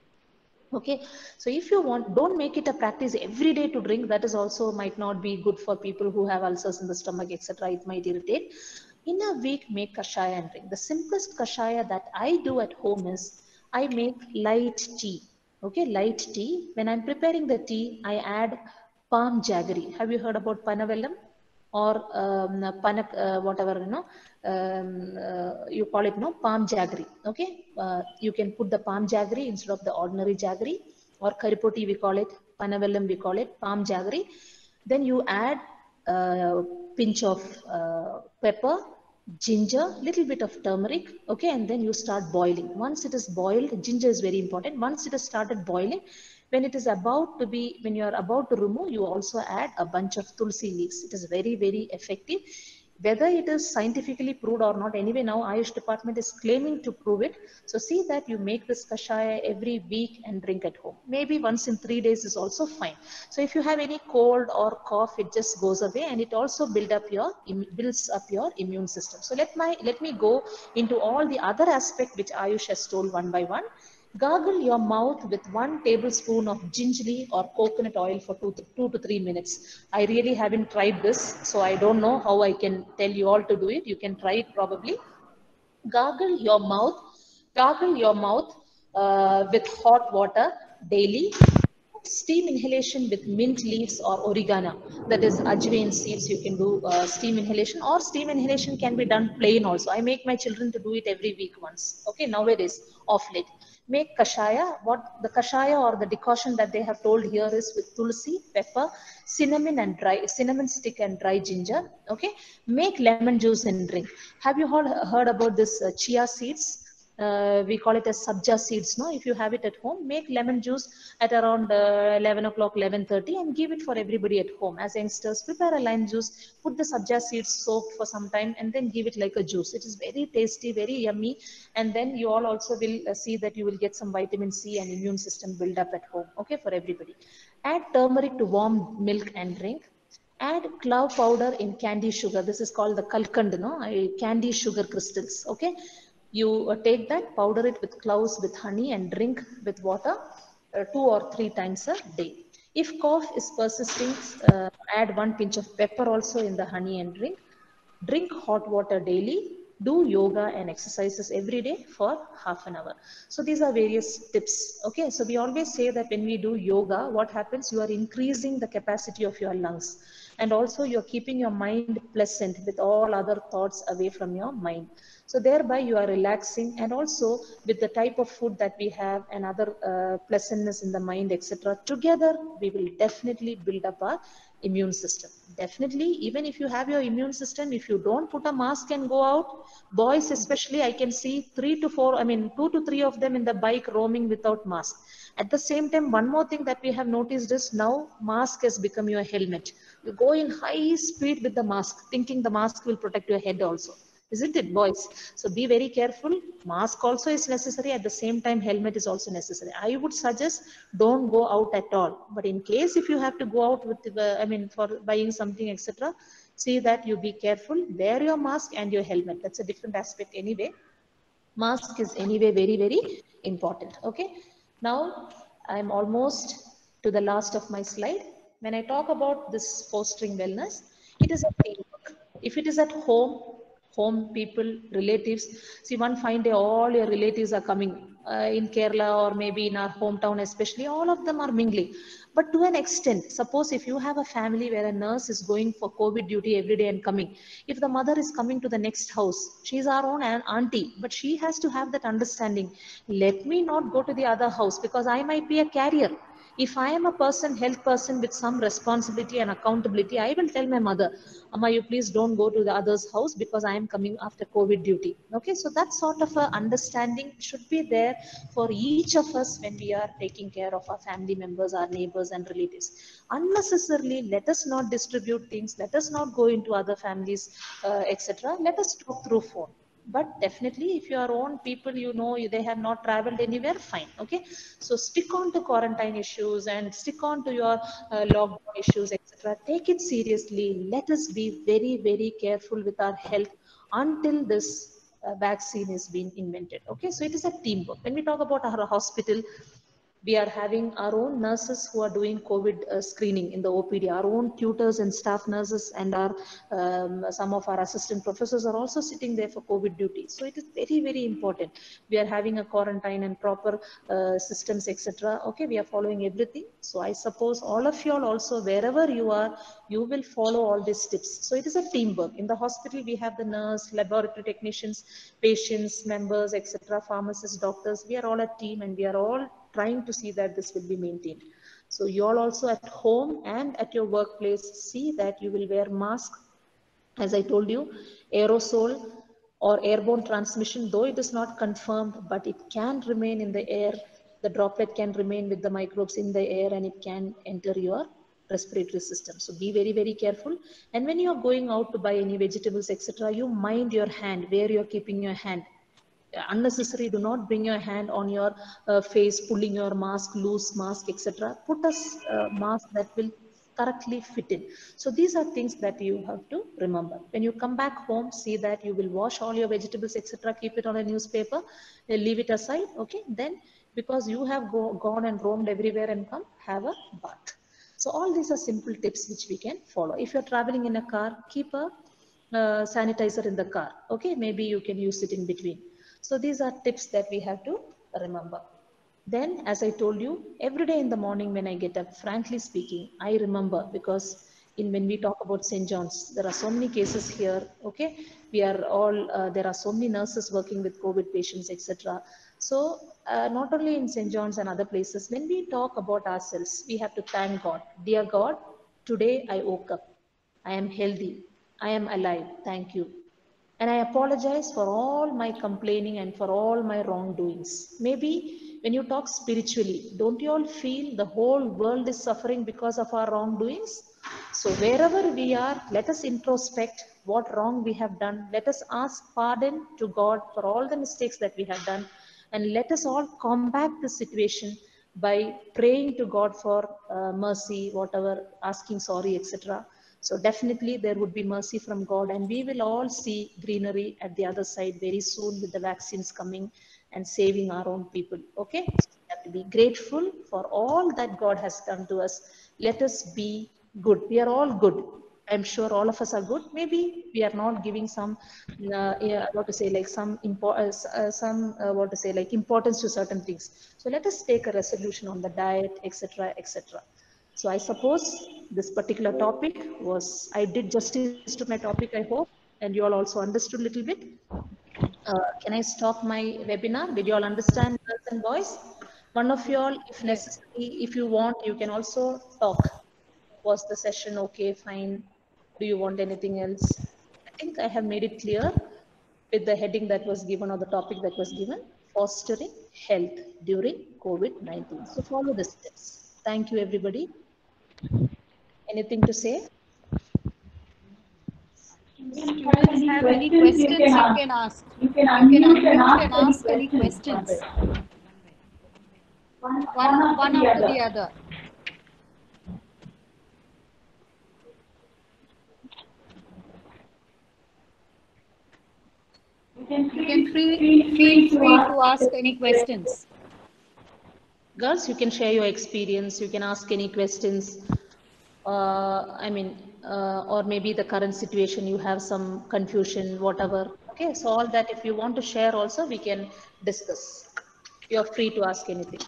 Okay, so if you want, don't make it a practice every day to drink. That is also might not be good for people who have ulcers in the stomach, etc. It might irritate. In a week, make kashaya and drink. The simplest kashaya that I do at home is I make light tea. Okay, light tea. When I'm preparing the tea, I add palm jaggery. Have you heard about panavellam? Or panak, whatever, you call it, no, palm jaggery. Okay, you can put the palm jaggery instead of the ordinary jaggery, or karipoti we call it, panavellam we call it, palm jaggery. Then you add a pinch of pepper, ginger, little bit of turmeric. Okay, and then you start boiling. Once it is boiled, ginger is very important. Once it has started boiling, when it is about to be, when you are about to remove, you also add a bunch of tulsi leaves. It is very, very effective. Whether it is scientifically proved or not, anyway, now Ayush department is claiming to prove it. So see that you make this kashaya every week and drink at home. Maybe once in 3 days is also fine. So if you have any cold or cough, it just goes away, and it also builds up your immune system. So let me go into all the other aspect which Ayush has told one by one. Gargle your mouth with 1 tablespoon of gingerly or coconut oil for 2 to 3 minutes. I really haven't tried this, so I don't know how I can tell you all to do it. You can try it probably. Gargle your mouth, gargle your mouth with hot water daily. Steam inhalation with mint leaves or oregano, that is ajwain seeds. You can do steam inhalation, or steam inhalation can be done plain also. I make my children to do it every week once. Okay, nowadays off late. Make kashaya. What the kashaya or the decoction that they have told here is with tulsi, pepper, cinnamon stick and dry ginger. Okay, make lemon juice and drink. Have you heard about this chia seeds? we call it as sabja seeds. No, if you have it at home, make lemon juice at around 11 o'clock, 11:30, and give it for everybody at home. As youngsters, prepare a lime juice, put the sabja seeds soaked for some time, and then give it like a juice. It is very tasty, very yummy, and then you all also will see that you will get some vitamin C and immune system build up at home. Okay, for everybody. Add turmeric to warm milk and drink. Add clove powder in candy sugar. This is called the kalkand, no? Candy sugar crystals. Okay, you take that, powder it with cloves with honey, and drink with water 2 or 3 times a day. If cough is persisting, add 1 pinch of pepper also in the honey and drink. Drink hot water daily. Do yoga and exercises every day for half an hour. So these are various tips. Okay, so we always say that when we do yoga, what happens, you are increasing the capacity of your lungs, and also you're keeping your mind pleasant with all other thoughts away from your mind. So thereby you are relaxing, and also with the type of food that we have and other pleasantness in the mind, etc., together we will definitely build up our immune system. Definitely, even if you have your immune system, if you don't put a mask and go out, boys especially, I can see 3 to 4, I mean 2 to 3 of them in the bike roaming without mask. At the same time, one more thing that we have noticed is now mask has become your helmet. You go in high speed with the mask, thinking the mask will protect your head also. Isn't it, boys? So be very careful. Mask also is necessary. At the same time, helmet is also necessary. I would suggest don't go out at all. But in case if you have to go out with, I mean, for buying something, etc., see that you be careful. Wear your mask and your helmet. That's a different aspect anyway. Mask is anyway very, very important. Okay. Now I'm almost to the last of my slide. When I talk about this fostering wellness, it is a teamwork. If it is at home people, relatives, see, one fine day all your relatives are coming in Kerala or maybe in our hometown, especially, all of them are mingling. But to an extent, suppose if you have a family where a nurse is going for COVID duty every day and coming, if the mother is coming to the next house, she is our own auntie, but she has to have that understanding. Let me not go to the other house because I might be a carrier. If I am a person, health person with some responsibility and accountability, I will tell my mother, Amma, you please don't go to the other's house because I am coming after COVID duty. Okay, so that sort of a understanding should be there for each of us when we are taking care of our family members, our neighbors, and relatives. Unnecessarily, let us not distribute things, let us not go into other families, etc. Let us talk through phone. But definitely, if your own people, you know, they have not traveled anywhere, fine. Okay, so stick on to quarantine issues and stick on to your lockdown issues, etc. Take it seriously. Let us be very, very careful with our health until this vaccine is being invented. Okay, so it is a teamwork. When we talk about our hospital, we are having our own nurses who are doing COVID screening in the OPD, our own tutors and staff nurses, and our some of our assistant professors are also sitting there for COVID duty. So it is very, very important. We are having a quarantine and proper systems, etc. Okay, we are following everything. So I suppose all of you all also, wherever you are, you will follow all these tips. So it is a teamwork. In the hospital, we have the nurse, laboratory technicians, patients, members, etc., pharmacists, doctors. We are all a team, and we are all trying to see that this will be maintained. So you all also at home and at your workplace, see that you will wear mask. As I told you, aerosol or airborne transmission, though it is not confirmed, but it can remain in the air. The droplet can remain with the microbes in the air, and it can enter your respiratory system. So be very, very careful. And when you are going out to buy any vegetables, etc., you mind your hand, where you are keeping your hand. Unnecessary, do not bring your hand on your face, pulling your mask, loose mask, etc. Put a mask that will correctly fit in. So these are things that you have to remember. When you come back home, see that you will wash all your vegetables, etc., keep it on a newspaper, leave it aside. Okay, then because you have gone and roamed everywhere and come, have a bath. So all these are simple tips which we can follow. If you're traveling in a car, keep a sanitizer in the car. Okay, maybe you can use it in between. So these are tips that we have to remember. Then, as I told you, every day in the morning when I get up, frankly speaking, I remember, because when we talk about St. John's, there are so many cases here. Okay, we are all there are so many nurses working with COVID patients, etc. So not only in St. John's and other places, when we talk about ourselves, we have to thank God. Dear God, today I woke up. I am healthy. I am alive. Thank you. And I apologize for all my complaining and for all my wrongdoings. Maybe when you talk spiritually, don't you all feel the whole world is suffering because of our wrongdoings? So wherever we are, let us introspect what wrong we have done. Let us ask pardon to God for all the mistakes that we have done, and let us all combat the situation by praying to God for mercy, whatever, asking sorry, etc. So definitely there would be mercy from God, and we will all see greenery at the other side very soon with the vaccines coming and saving our own people. Okay, so we have to be grateful for all that God has done to us. Let us be good. We are all good. I'm sure all of us are good. Maybe we are not giving some, yeah, what to say, like what to say, like importance to certain things. So let us take a resolution on the diet, etc., etc. So I suppose this particular topic was, I did justice to my topic, I hope, and you all also understood a little bit. Can I stop my webinar? Did you all understand, girls and boys? One of you all, if Yes. necessary, if you want, you can also talk. Was the session okay? Fine. Do you want anything else? I think I have made it clear with the heading that was given or the topic that was given, fostering health during COVID-19. So follow the steps. Thank you, everybody. Anything to say? Students have any questions, you can ask. You can unmute and ask any questions. One after the other. You can feel free to ask any questions. Girls, you can share your experience. You can ask any questions. Or maybe the current situation, you have some confusion, whatever. Okay, so all that, if you want to share also, we can discuss. You're free to ask anything.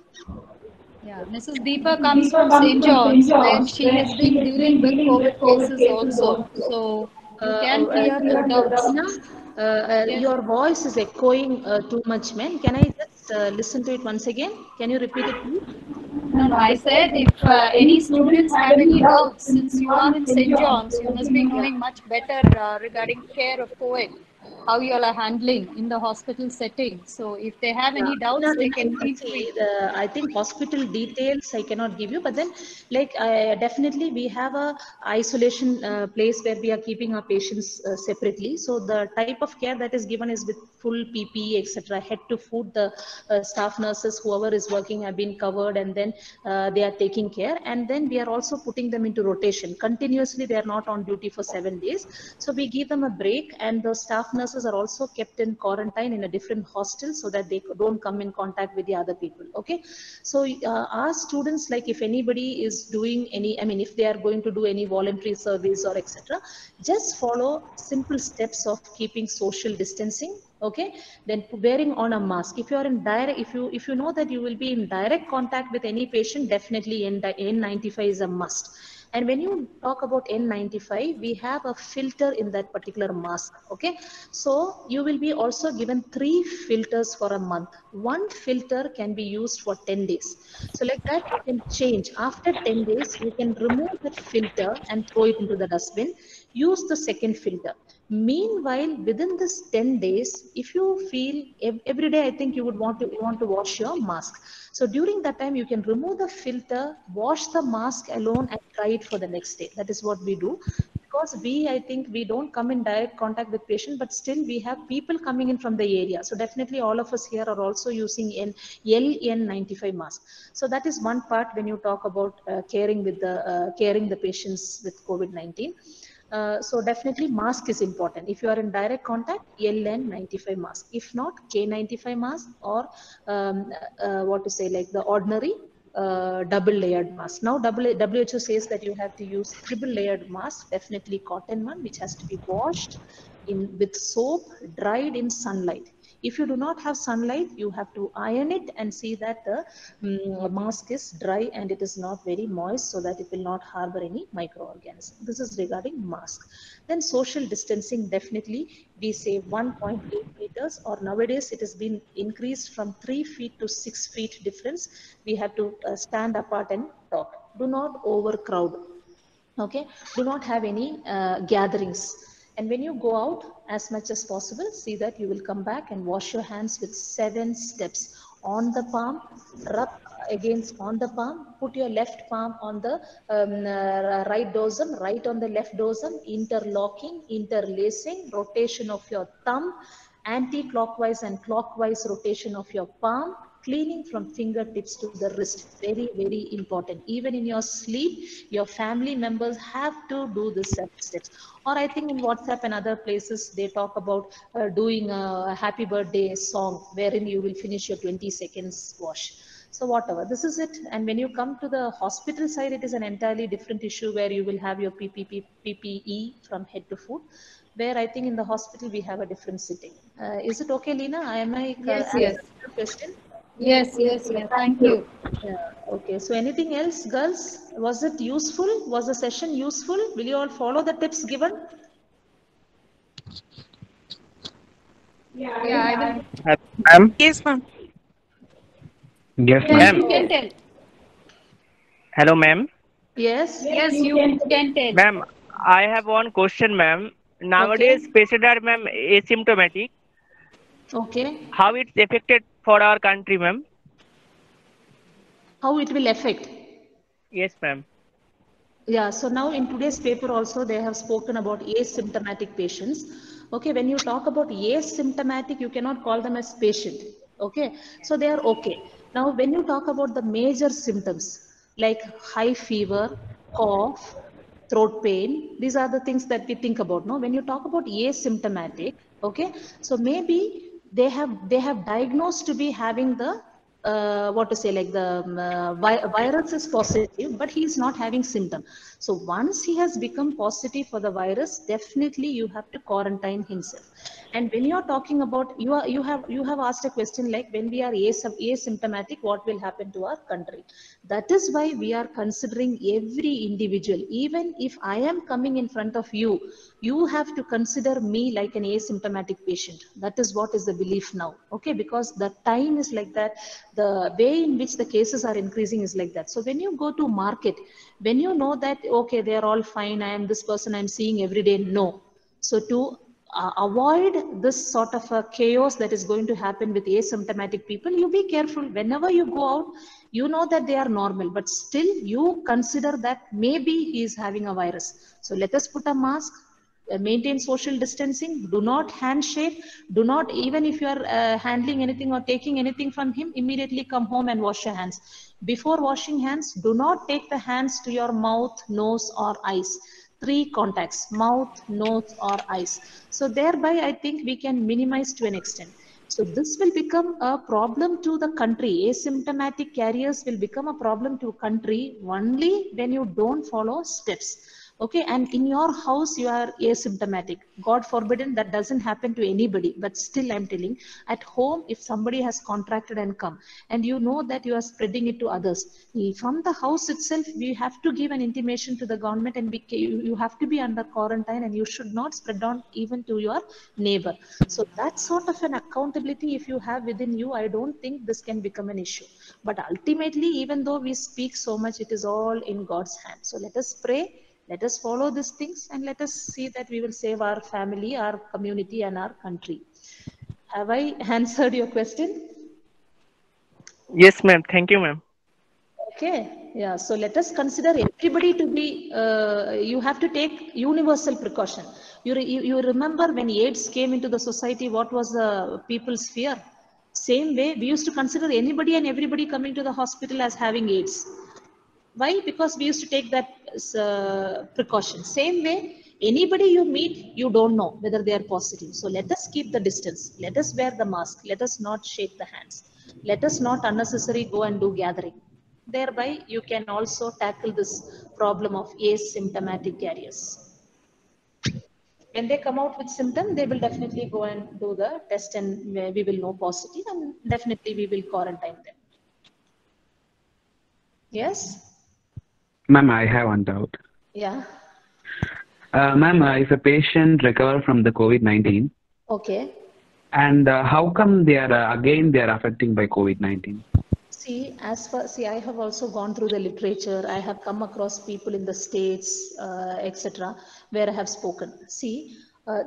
Yeah, Mrs. Deepa comes from St. John's, where she has been dealing with COVID cases also. So you can clear your doubts. Yes. Your voice is echoing too much, man. Can I just listen to it once again? Can you repeat it, please? No, I said if any students have any doubts, since you are in St. John's, you must be knowing much better regarding care of COVID, how you all are handling in the hospital setting. So if they have any doubts, they can feel free. I think hospital details I cannot give you, but then definitely we have a isolation place where we are keeping our patients separately. So the type of care that is given is with full PPE, etc. Head to foot, the staff nurses, whoever is working, have been covered, and then they are taking care. And then we are also putting them into rotation continuously. They are not on duty for 7 days, so we give them a break, and the staff nurses are also kept in quarantine in a different hostel so that they don't come in contact with the other people. Okay, so our students, like if anybody is doing any, I mean, if they are going to do any voluntary service or etc., just follow simple steps of keeping social distancing. Okay, then wearing on a mask. If you are in direct, if you know that you will be in direct contact with any patient, definitely N95 is a must. And when you talk about N95, we have a filter in that particular mask. Okay, so you will be also given 3 filters for a month. One filter can be used for 10 days. So like that, you can change. After 10 days, you can remove that filter and throw it into the dustbin. Use the second filter. Meanwhile, within this 10 days, if you feel every day, I think you would want to wash your mask. So during that time, you can remove the filter, wash the mask alone, and try it for the next day. That is what we do. Because I think we don't come in direct contact with patient, but still we have people coming in from the area. So definitely all of us here are also using LN95 mask. So that is one part when you talk about caring the patients with COVID-19. So definitely mask is important. If you are in direct contact, LN95 mask. If not, K95 mask, or what to say, like the ordinary double layered mask. Now WHO says that you have to use triple layered mask, definitely cotton one, which has to be washed with soap, dried in sunlight. If you do not have sunlight, you have to iron it and see that the mask is dry and it is not very moist, so that it will not harbor any microorganism. This is regarding mask. Then social distancing, definitely we say 1.8 meters, or nowadays it has been increased from 3 feet to 6 feet difference. We have to stand apart and talk. Do not overcrowd. Okay, do not have any gatherings. And when you go out, as much as possible, see that you will come back and wash your hands with 7 steps. On the palm, rub against on the palm, put your left palm on the right dorsum, right on the left dorsum, interlocking, interlacing, rotation of your thumb, anti-clockwise and clockwise rotation of your palm, cleaning from fingertips to the wrist. Very, very important. Even in your sleep, your family members have to do the 7 steps. Or I think in WhatsApp and other places, they talk about doing a happy birthday song wherein you will finish your 20 seconds wash. So whatever, this is it. And when you come to the hospital side, it is an entirely different issue where you will have your PPE from head to foot, where I think in the hospital we have a different sitting. Is it okay, Lena? Am I Yes, yes. answering your question? Yes, yes, yes. Thank you. Yeah, okay. So anything else, girls? Was it useful? Was the session useful? Will you all follow the tips given? Yeah, I will. Ma'am? Yes, ma'am. Yes, Yes, ma'am. you can tell. Hello, ma'am. Yes. Yes, you can tell. Ma'am, I have one question, ma'am. Nowadays, Okay. patients are, ma'am, asymptomatic. Okay. How it's affected for our country, ma'am? How it will affect? Yes, ma'am. Yeah, so now in today's paper also they have spoken about asymptomatic patients. Okay, when you talk about asymptomatic, you cannot call them as patient. Okay, so they are okay. Now, when you talk about the major symptoms like high fever, cough, throat pain, these are the things that we think about. No, when you talk about asymptomatic, okay, so maybe they have diagnosed to be having the what to say, like the virus is positive, but he is not having symptom. So once he has become positive for the virus, definitely you have to quarantine himself. And when you are talking about, you have asked a question like, when we are asymptomatic, what will happen to our country? That is why we are considering every individual. Even if I am coming in front of you, you have to consider me like an asymptomatic patient. That is what is the belief now. Okay, because the time is like that, the way in which the cases are increasing is like that. So when you go to market, when you know that okay, they are all fine, I am this person I'm seeing every day, no. So to avoid this sort of a chaos that is going to happen with asymptomatic people, you be careful whenever you go out. You know that they are normal, but still you consider that maybe he is having a virus. So let us put a mask, maintain social distancing, do not handshake, do not, even if you are handling anything or taking anything from him, immediately come home and wash your hands. Before washing hands, do not take the hands to your mouth, nose or eyes. 3 contacts: mouth, nose or eyes. So thereby I think we can minimize to an extent. So this will become a problem to the country. Asymptomatic carriers will become a problem to country only when you don't follow steps. Okay, and in your house you are asymptomatic, god forbidden that doesn't happen to anybody, but still I'm telling, at home if somebody has contracted and come, and you know that you are spreading it to others, from the house itself we have to give an intimation to the government, and you have to be under quarantine, and you should not spread on even to your neighbor. So that sort of an accountability if you have within you, I don't think this can become an issue. But ultimately, even though we speak so much, it is all in God's hand. So let us pray, let us follow these things, and let us see that we will save our family, our community, and our country. Have I answered your question? Yes, ma'am. Thank you, ma'am. Okay, yeah. So let us consider everybody to be, you have to take universal precaution. You remember when AIDS came into the society, what was the people's fear? Same way, we used to consider anybody and everybody coming to the hospital as having AIDS. Why? Because we used to take that precaution. Same way, anybody you meet, you don't know whether they are positive. So let us keep the distance. Let us wear the mask. Let us not shake the hands. Let us not unnecessarily go and do gathering. Thereby, you can also tackle this problem of asymptomatic carriers. When they come out with symptom, they will definitely go and do the test, and we will know positive, and definitely we will quarantine them. Yes? Ma'am, I have one doubt. Yeah. Ma'am, if a patient recover from the COVID-19, Okay. and how come they are affecting by COVID-19? See, I have also gone through the literature. I have come across people in the States, etc., where I have spoken. See,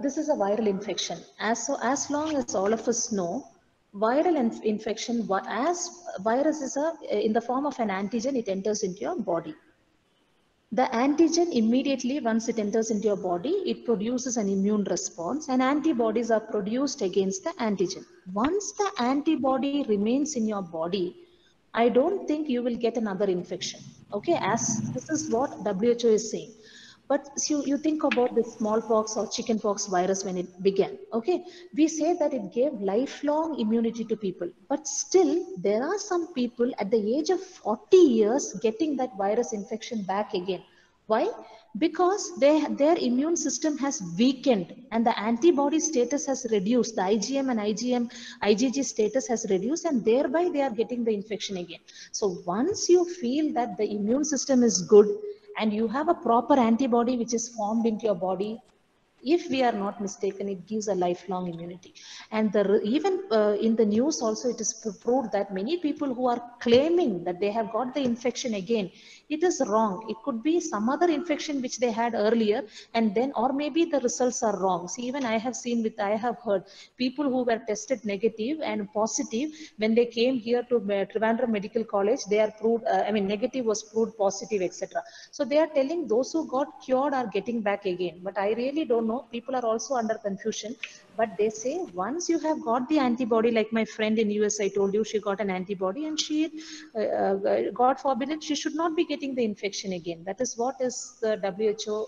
This is a viral infection. As long as all of us know, infection, as virus is in the form of an antigen, it enters into your body. The antigen immediately, once it enters into your body, it produces an immune response, and antibodies are produced against the antigen. Once the antibody remains in your body, I don't think you will get another infection. Okay, as this is what WHO is saying. But you think about the smallpox or chickenpox virus when it began. Okay, we say that it gave lifelong immunity to people, but still there are some people at the age of 40 years getting that virus infection back again. Why? Because their immune system has weakened and the antibody status has reduced. The IgM and IgG status has reduced, and thereby they are getting the infection again. So once you feel that the immune system is good and you have a proper antibody which is formed into your body, if we are not mistaken, it gives a lifelong immunity. And even in the news also, it is proved that many people who are claiming that they have got the infection again, it is wrong. It could be some other infection which they had earlier, and then, or maybe the results are wrong. See, even I have heard people who were tested negative and positive, when they came here to Trivandrum Medical College, they are proved, negative was proved positive, etc. So they are telling those who got cured are getting back again. But I really don't know. People are also under confusion. But they say once you have got the antibody, like my friend in US, I told you, she got an antibody, and she, God forbid it, she should not be getting the infection again. That is what is the WHO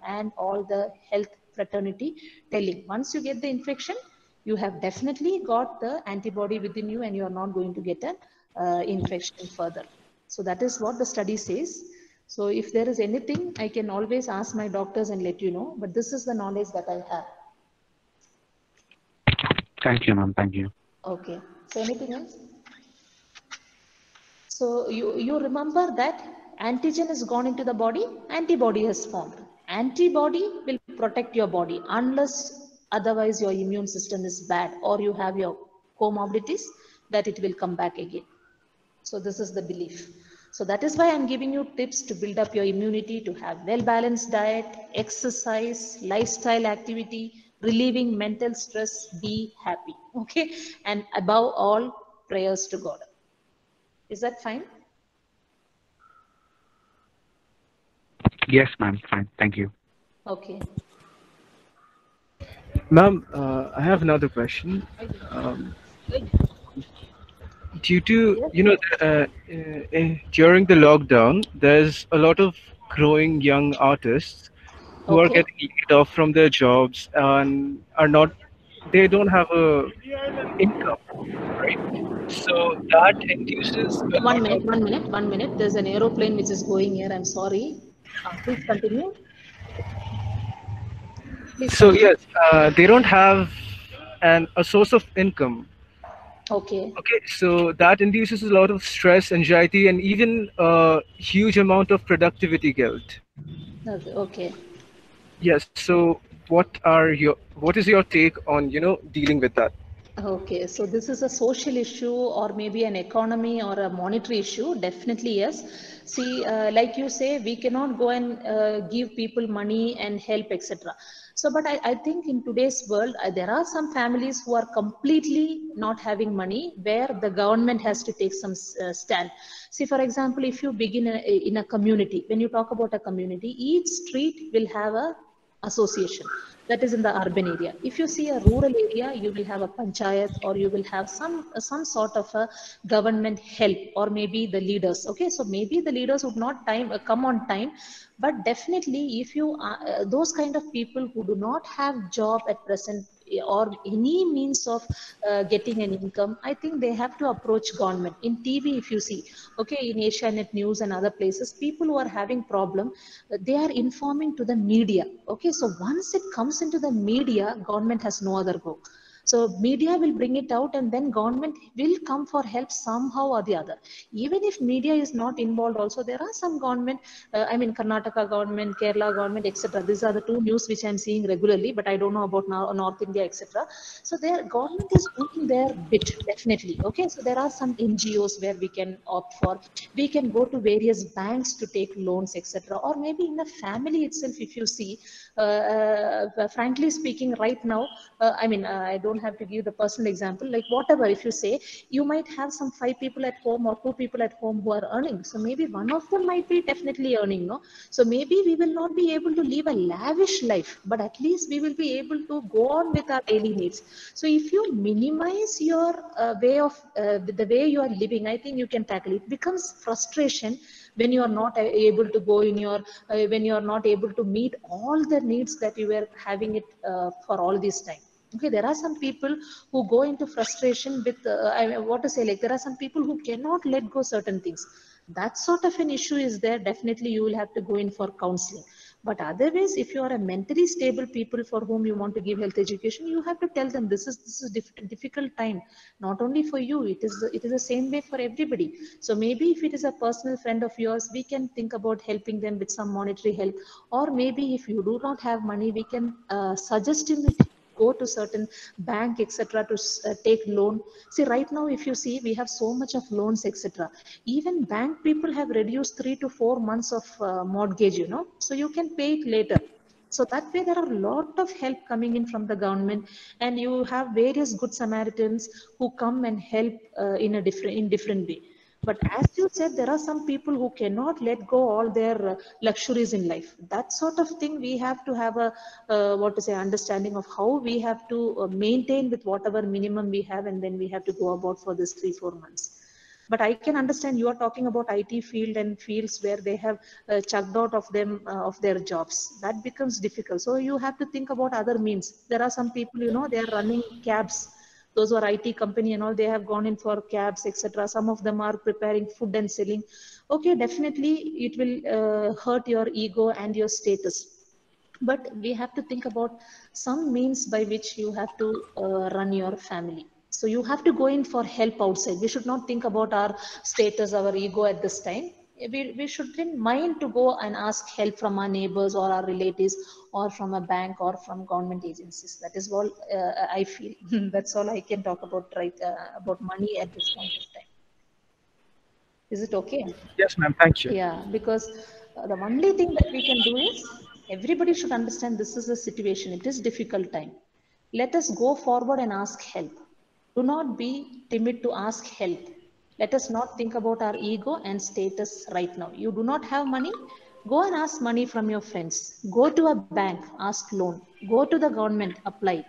and all the health fraternity telling. Once you get the infection, you have definitely got the antibody within you, and you are not going to get an infection further. So that is what the study says. So if there is anything, I can always ask my doctors and let you know, but this is the knowledge that I have. Thank you, ma'am. Thank you. Okay. So anything else? So you remember that antigen has gone into the body, antibody has formed. Antibody will protect your body unless otherwise your immune system is bad or you have your comorbidities, that it will come back again. So this is the belief. So that is why I'm giving you tips to build up your immunity, to have well-balanced diet, exercise, lifestyle activity, relieving mental stress, be happy. Okay. And above all, prayers to God. Is that fine? Yes, ma'am. Fine. Thank you. Okay. Ma'am, I have another question. Due to, during the lockdown, there's a lot of growing young artists who are Okay. getting laid off from their jobs and they don't have a income, right? So that induces a lot of. 1 minute. There's an aeroplane which is going here. I'm sorry. Please continue. Please So continue. yes, they don't have a source of income. Okay. Okay, so that induces a lot of stress, anxiety, and even a huge amount of productivity guilt. Okay. Yes. So, what is your take on dealing with that? Okay, so this is a social issue or maybe an economy or a monetary issue. Definitely, yes. See, like you say, we cannot go and give people money and help, etc. So, but I think in today's world, there are some families who are completely not having money where the government has to take some stand. See, for example, if you begin in a community, when you talk about a community, each street will have a association that is in the urban area. If you see a rural area, you will have a panchayat or you will have some sort of a government help or maybe the leaders. Okay, so maybe the leaders would not come on time, but definitely if you those kind of people who do not have job at present or any means of getting an income, I think they have to approach government. In TV, if you see, okay, in Asianet News and other places, people who are having problem, they are informing to the media. Okay, so once it comes into the media, government has no other go. So media will bring it out, and then government will come for help somehow or the other. Even if media is not involved also, there are some government, I mean Karnataka government, Kerala government, etc. These are the two news which I'm seeing regularly, but I don't know about now North India, etc. So their government is doing their bit, definitely. Okay, so there are some NGOs where we can opt for. We can go to various banks to take loans, etc. Or maybe in the family itself, if you see, frankly speaking, right now, I mean, I don't have to give the personal example, like whatever, if you say, you might have some 5 people at home or 2 people at home who are earning. So maybe one of them might be definitely earning, no? So maybe we will not be able to live a lavish life, but at least we will be able to go on with our daily needs. So if you minimize your way of the way you are living, I think you can tackle it. It becomes frustration when you are not able to go in your when you are not able to meet all the needs that you were having it for all this time. Okay, there are some people who go into frustration with I mean, what to say, like there are some people who cannot let go certain things. That sort of an issue is there. Definitely you will have to go in for counseling. But otherwise, if you are a mentally stable people for whom you want to give health education, you have to tell them this is difficult time, not only for you. It is the same way for everybody. So maybe if it is a personal friend of yours, we can think about helping them with some monetary help. Or maybe if you do not have money, we can suggest him go to certain bank, etc., to take loan. See, right now if you see, we have so much of loans, etc. Even bank people have reduced 3 to 4 months of mortgage, you know, so you can pay it later. So that way there are a lot of help coming in from the government, and you have various good Samaritans who come and help in different way. But as you said, there are some people who cannot let go all their luxuries in life. That sort of thing, we have to have a what to say, understanding of how we have to maintain with whatever minimum we have, and then we have to go about for this 3 4 months. But I can understand you are talking about IT field and fields where they have chucked out of them of their jobs. That becomes difficult. So you have to think about other means. There are some people, you know, they are running cabs. Those are IT company and all, they have gone in for cabs, etc. Some of them are preparing food and selling. Okay, definitely it will hurt your ego and your status, but we have to think about some means by which you have to run your family. So you have to go in for help outside. We should not think about our status, our ego at this time. We shouldn't mind to go and ask help from our neighbors or our relatives, or from a bank or from government agencies. That is all I feel. That's all I can talk about, right, about money at this point of time. Is it okay? Yes, ma'am. Thank you. Yeah, because the only thing that we can do is, everybody should understand this is a situation. It is difficult time. Let us go forward and ask help. Do not be timid to ask help. Let us not think about our ego and status right now. You do not have money, go and ask money from your friends. Go to a bank, ask loan. Go to the government, apply.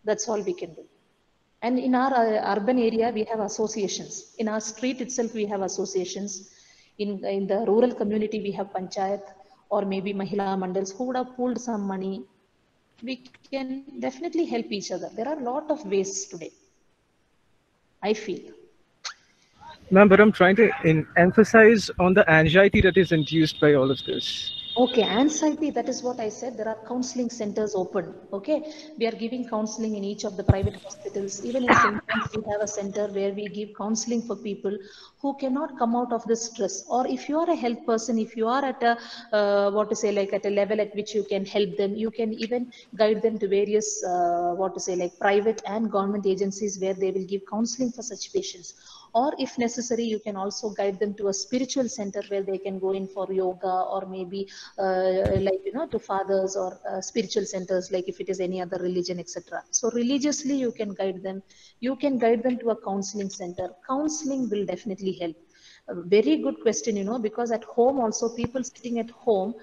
That's all we can do. And in our urban area, we have associations. In our street itself, we have associations. In the rural community, we have panchayat or maybe mahila mandals who would have pooled some money. We can definitely help each other. There are a lot of ways today, I feel. Ma'am, but I'm trying to emphasize on the anxiety that is induced by all of this. Okay, anxiety, that is what I said. There are counseling centers open. Okay, we are giving counseling in each of the private hospitals. Even in St. John's, we have a center where we give counseling for people who cannot come out of this stress. Or if you are a health person, if you are at a, what to say, like at a level at which you can help them, you can even guide them to various, what to say, like private and government agencies where they will give counseling for such patients. Or if necessary, you can also guide them to a spiritual center where they can go in for yoga, or maybe like, you know, to fathers, or spiritual centers, like if it is any other religion, etc. So religiously you can guide them. You can guide them to a counseling center. Counseling will definitely help. A very good question, you know, because at home also, people sitting at home,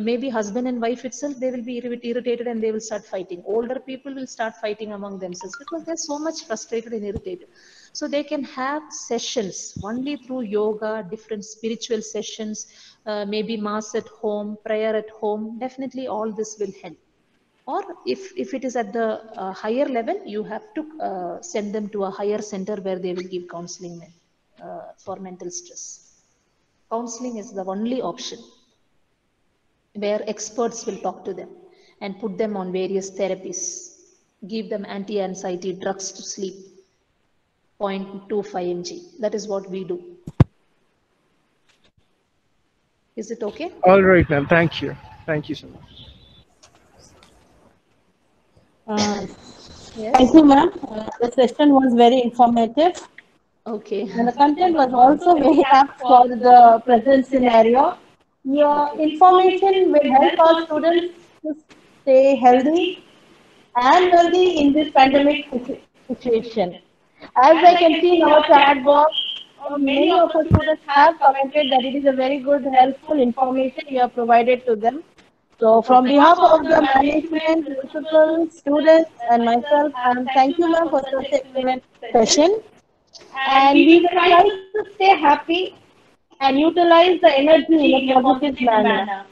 maybe husband and wife itself, they will be irritated and they will start fighting. Older people will start fighting among themselves because they're so much frustrated and irritated. So they can have sessions only through yoga, different spiritual sessions, maybe mass at home, prayer at home. Definitely all this will help. Or if it is at the higher level, you have to send them to a higher center where they will give counseling for mental stress. Counseling is the only option where experts will talk to them and put them on various therapies. give them anti-anxiety drugs to sleep, 0.25 mg. That is what we do. Is it okay? All right, ma'am. Thank you. Thank you so much. Yes. Thank you, ma'am. The session was very informative. Okay. And the content was also very apt for the present scenario. Your information will help our students to stay healthy and wealthy in this pandemic situation. As I can see in our chat box, many of our students have commented that it is a very good, helpful information you have provided to them. So, from behalf of the management, principals, students, and myself, thank you, ma'am, for such an excellent session. And we will try to stay happy and utilize the energy in a positive manner.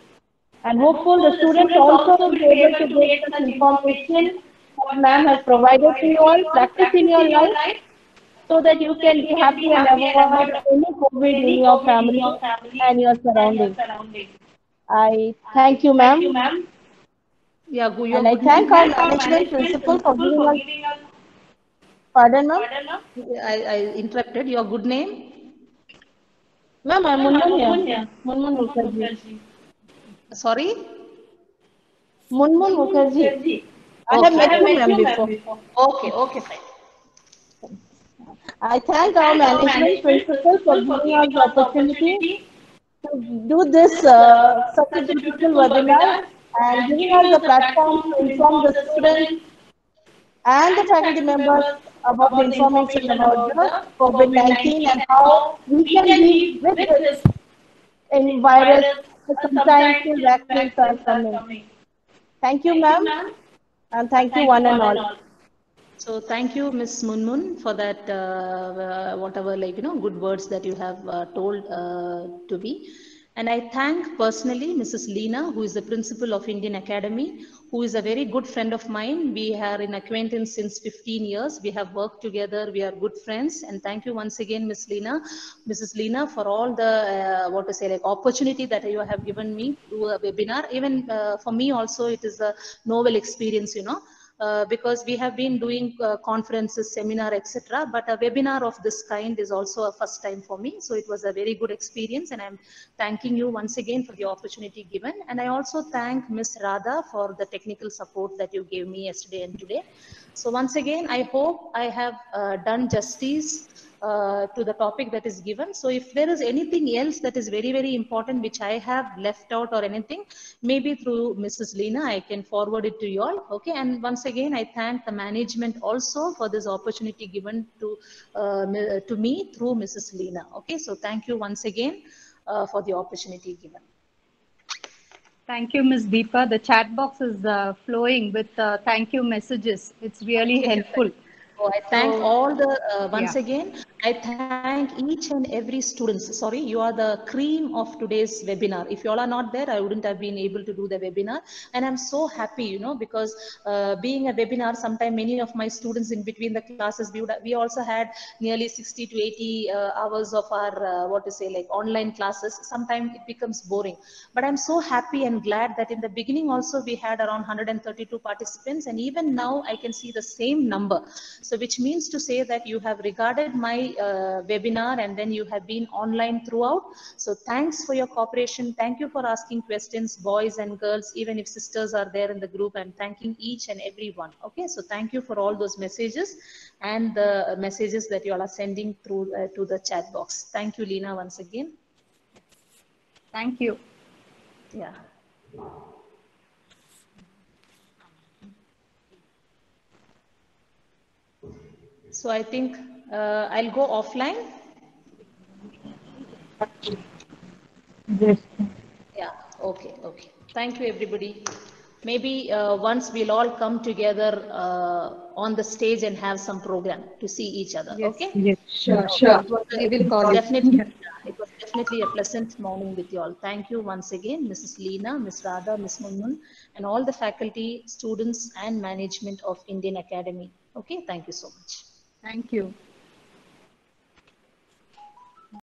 And hopeful the students also will be able to get such information what ma'am has provided to you all, practice in your life so that you can be happy and avoid any COVID in your family and your surroundings. I thank you, ma'am. Yeah, your And I good thank name. our management principal for giving us, pardon, ma'am? I interrupted. Your good name? Ma'am, I'm Munmun here. Munmun Mukherjee. Sorry? Munmun Mukherjee. I have Okay. met you, ma'am, before. Okay, okay, fine. I thank our management principal for giving us the opportunity to do this such a beautiful webinar and giving us the platform to inform the students and the faculty members about the information about the COVID-19 and how we can live with this in virus. Sometimes still vaccines are coming. Thank you, ma'am, and thank you one and all. So thank you, Miss Munmun, for that whatever good words that you have told to me. And I thank personally Mrs. Leena, who is the principal of Indian Academy, who is a very good friend of mine. We are in acquaintance since 15 years. We have worked together. We are good friends. And thank you once again, Mrs. Leena, for all the opportunity that you have given me to do a webinar. Even for me also, it is a novel experience. Because we have been doing conferences, seminar, etc. But a webinar of this kind is also a first time for me. So it was a very good experience, and I'm thanking you once again for the opportunity given. And I also thank Ms. Radha for the technical support that you gave me yesterday and today. So once again, I hope I have done justice to the topic that is given. So if there is anything else that is very, very important, which I have left out or anything, maybe through Mrs. Leena, I can forward it to you all. Okay. And once again, I thank the management also for this opportunity given to me through Mrs. Leena. Okay. So thank you once again for the opportunity given. Thank you, Ms. Deepa. The chat box is flowing with thank you messages. It's really helpful. So I thank all the, once again, I thank each and every students. Sorry, you are the cream of today's webinar. If you all are not there, I wouldn't have been able to do the webinar. And I'm so happy, because being a webinar, sometimes many of my students in between the classes, we also had nearly 60 to 80 hours of our, online classes. Sometimes it becomes boring. But I'm so happy and glad that in the beginning also we had around 132 participants. And even now I can see the same number. So which means to say that you have regarded my webinar and then you have been online throughout. So thanks for your cooperation. Thank you for asking questions, boys and girls, even if sisters are there in the group. I'm thanking each and every one. Okay, so thank you for all those messages and the messages that you all are sending through to the chat box. Thank you, Leena, once again. Thank you. Yeah. So I think I'll go offline. Yes. Yeah, okay. Thank you, everybody. Maybe once we'll all come together on the stage and have some program to see each other. Yes. Okay? Yes. Sure. We will call you. It was definitely a pleasant morning with you all. Thank you once again, Mrs. Leena, Ms. Radha, Ms. Munmun, and all the faculty, students, and management of Indian Academy. Okay, thank you so much. Thank you.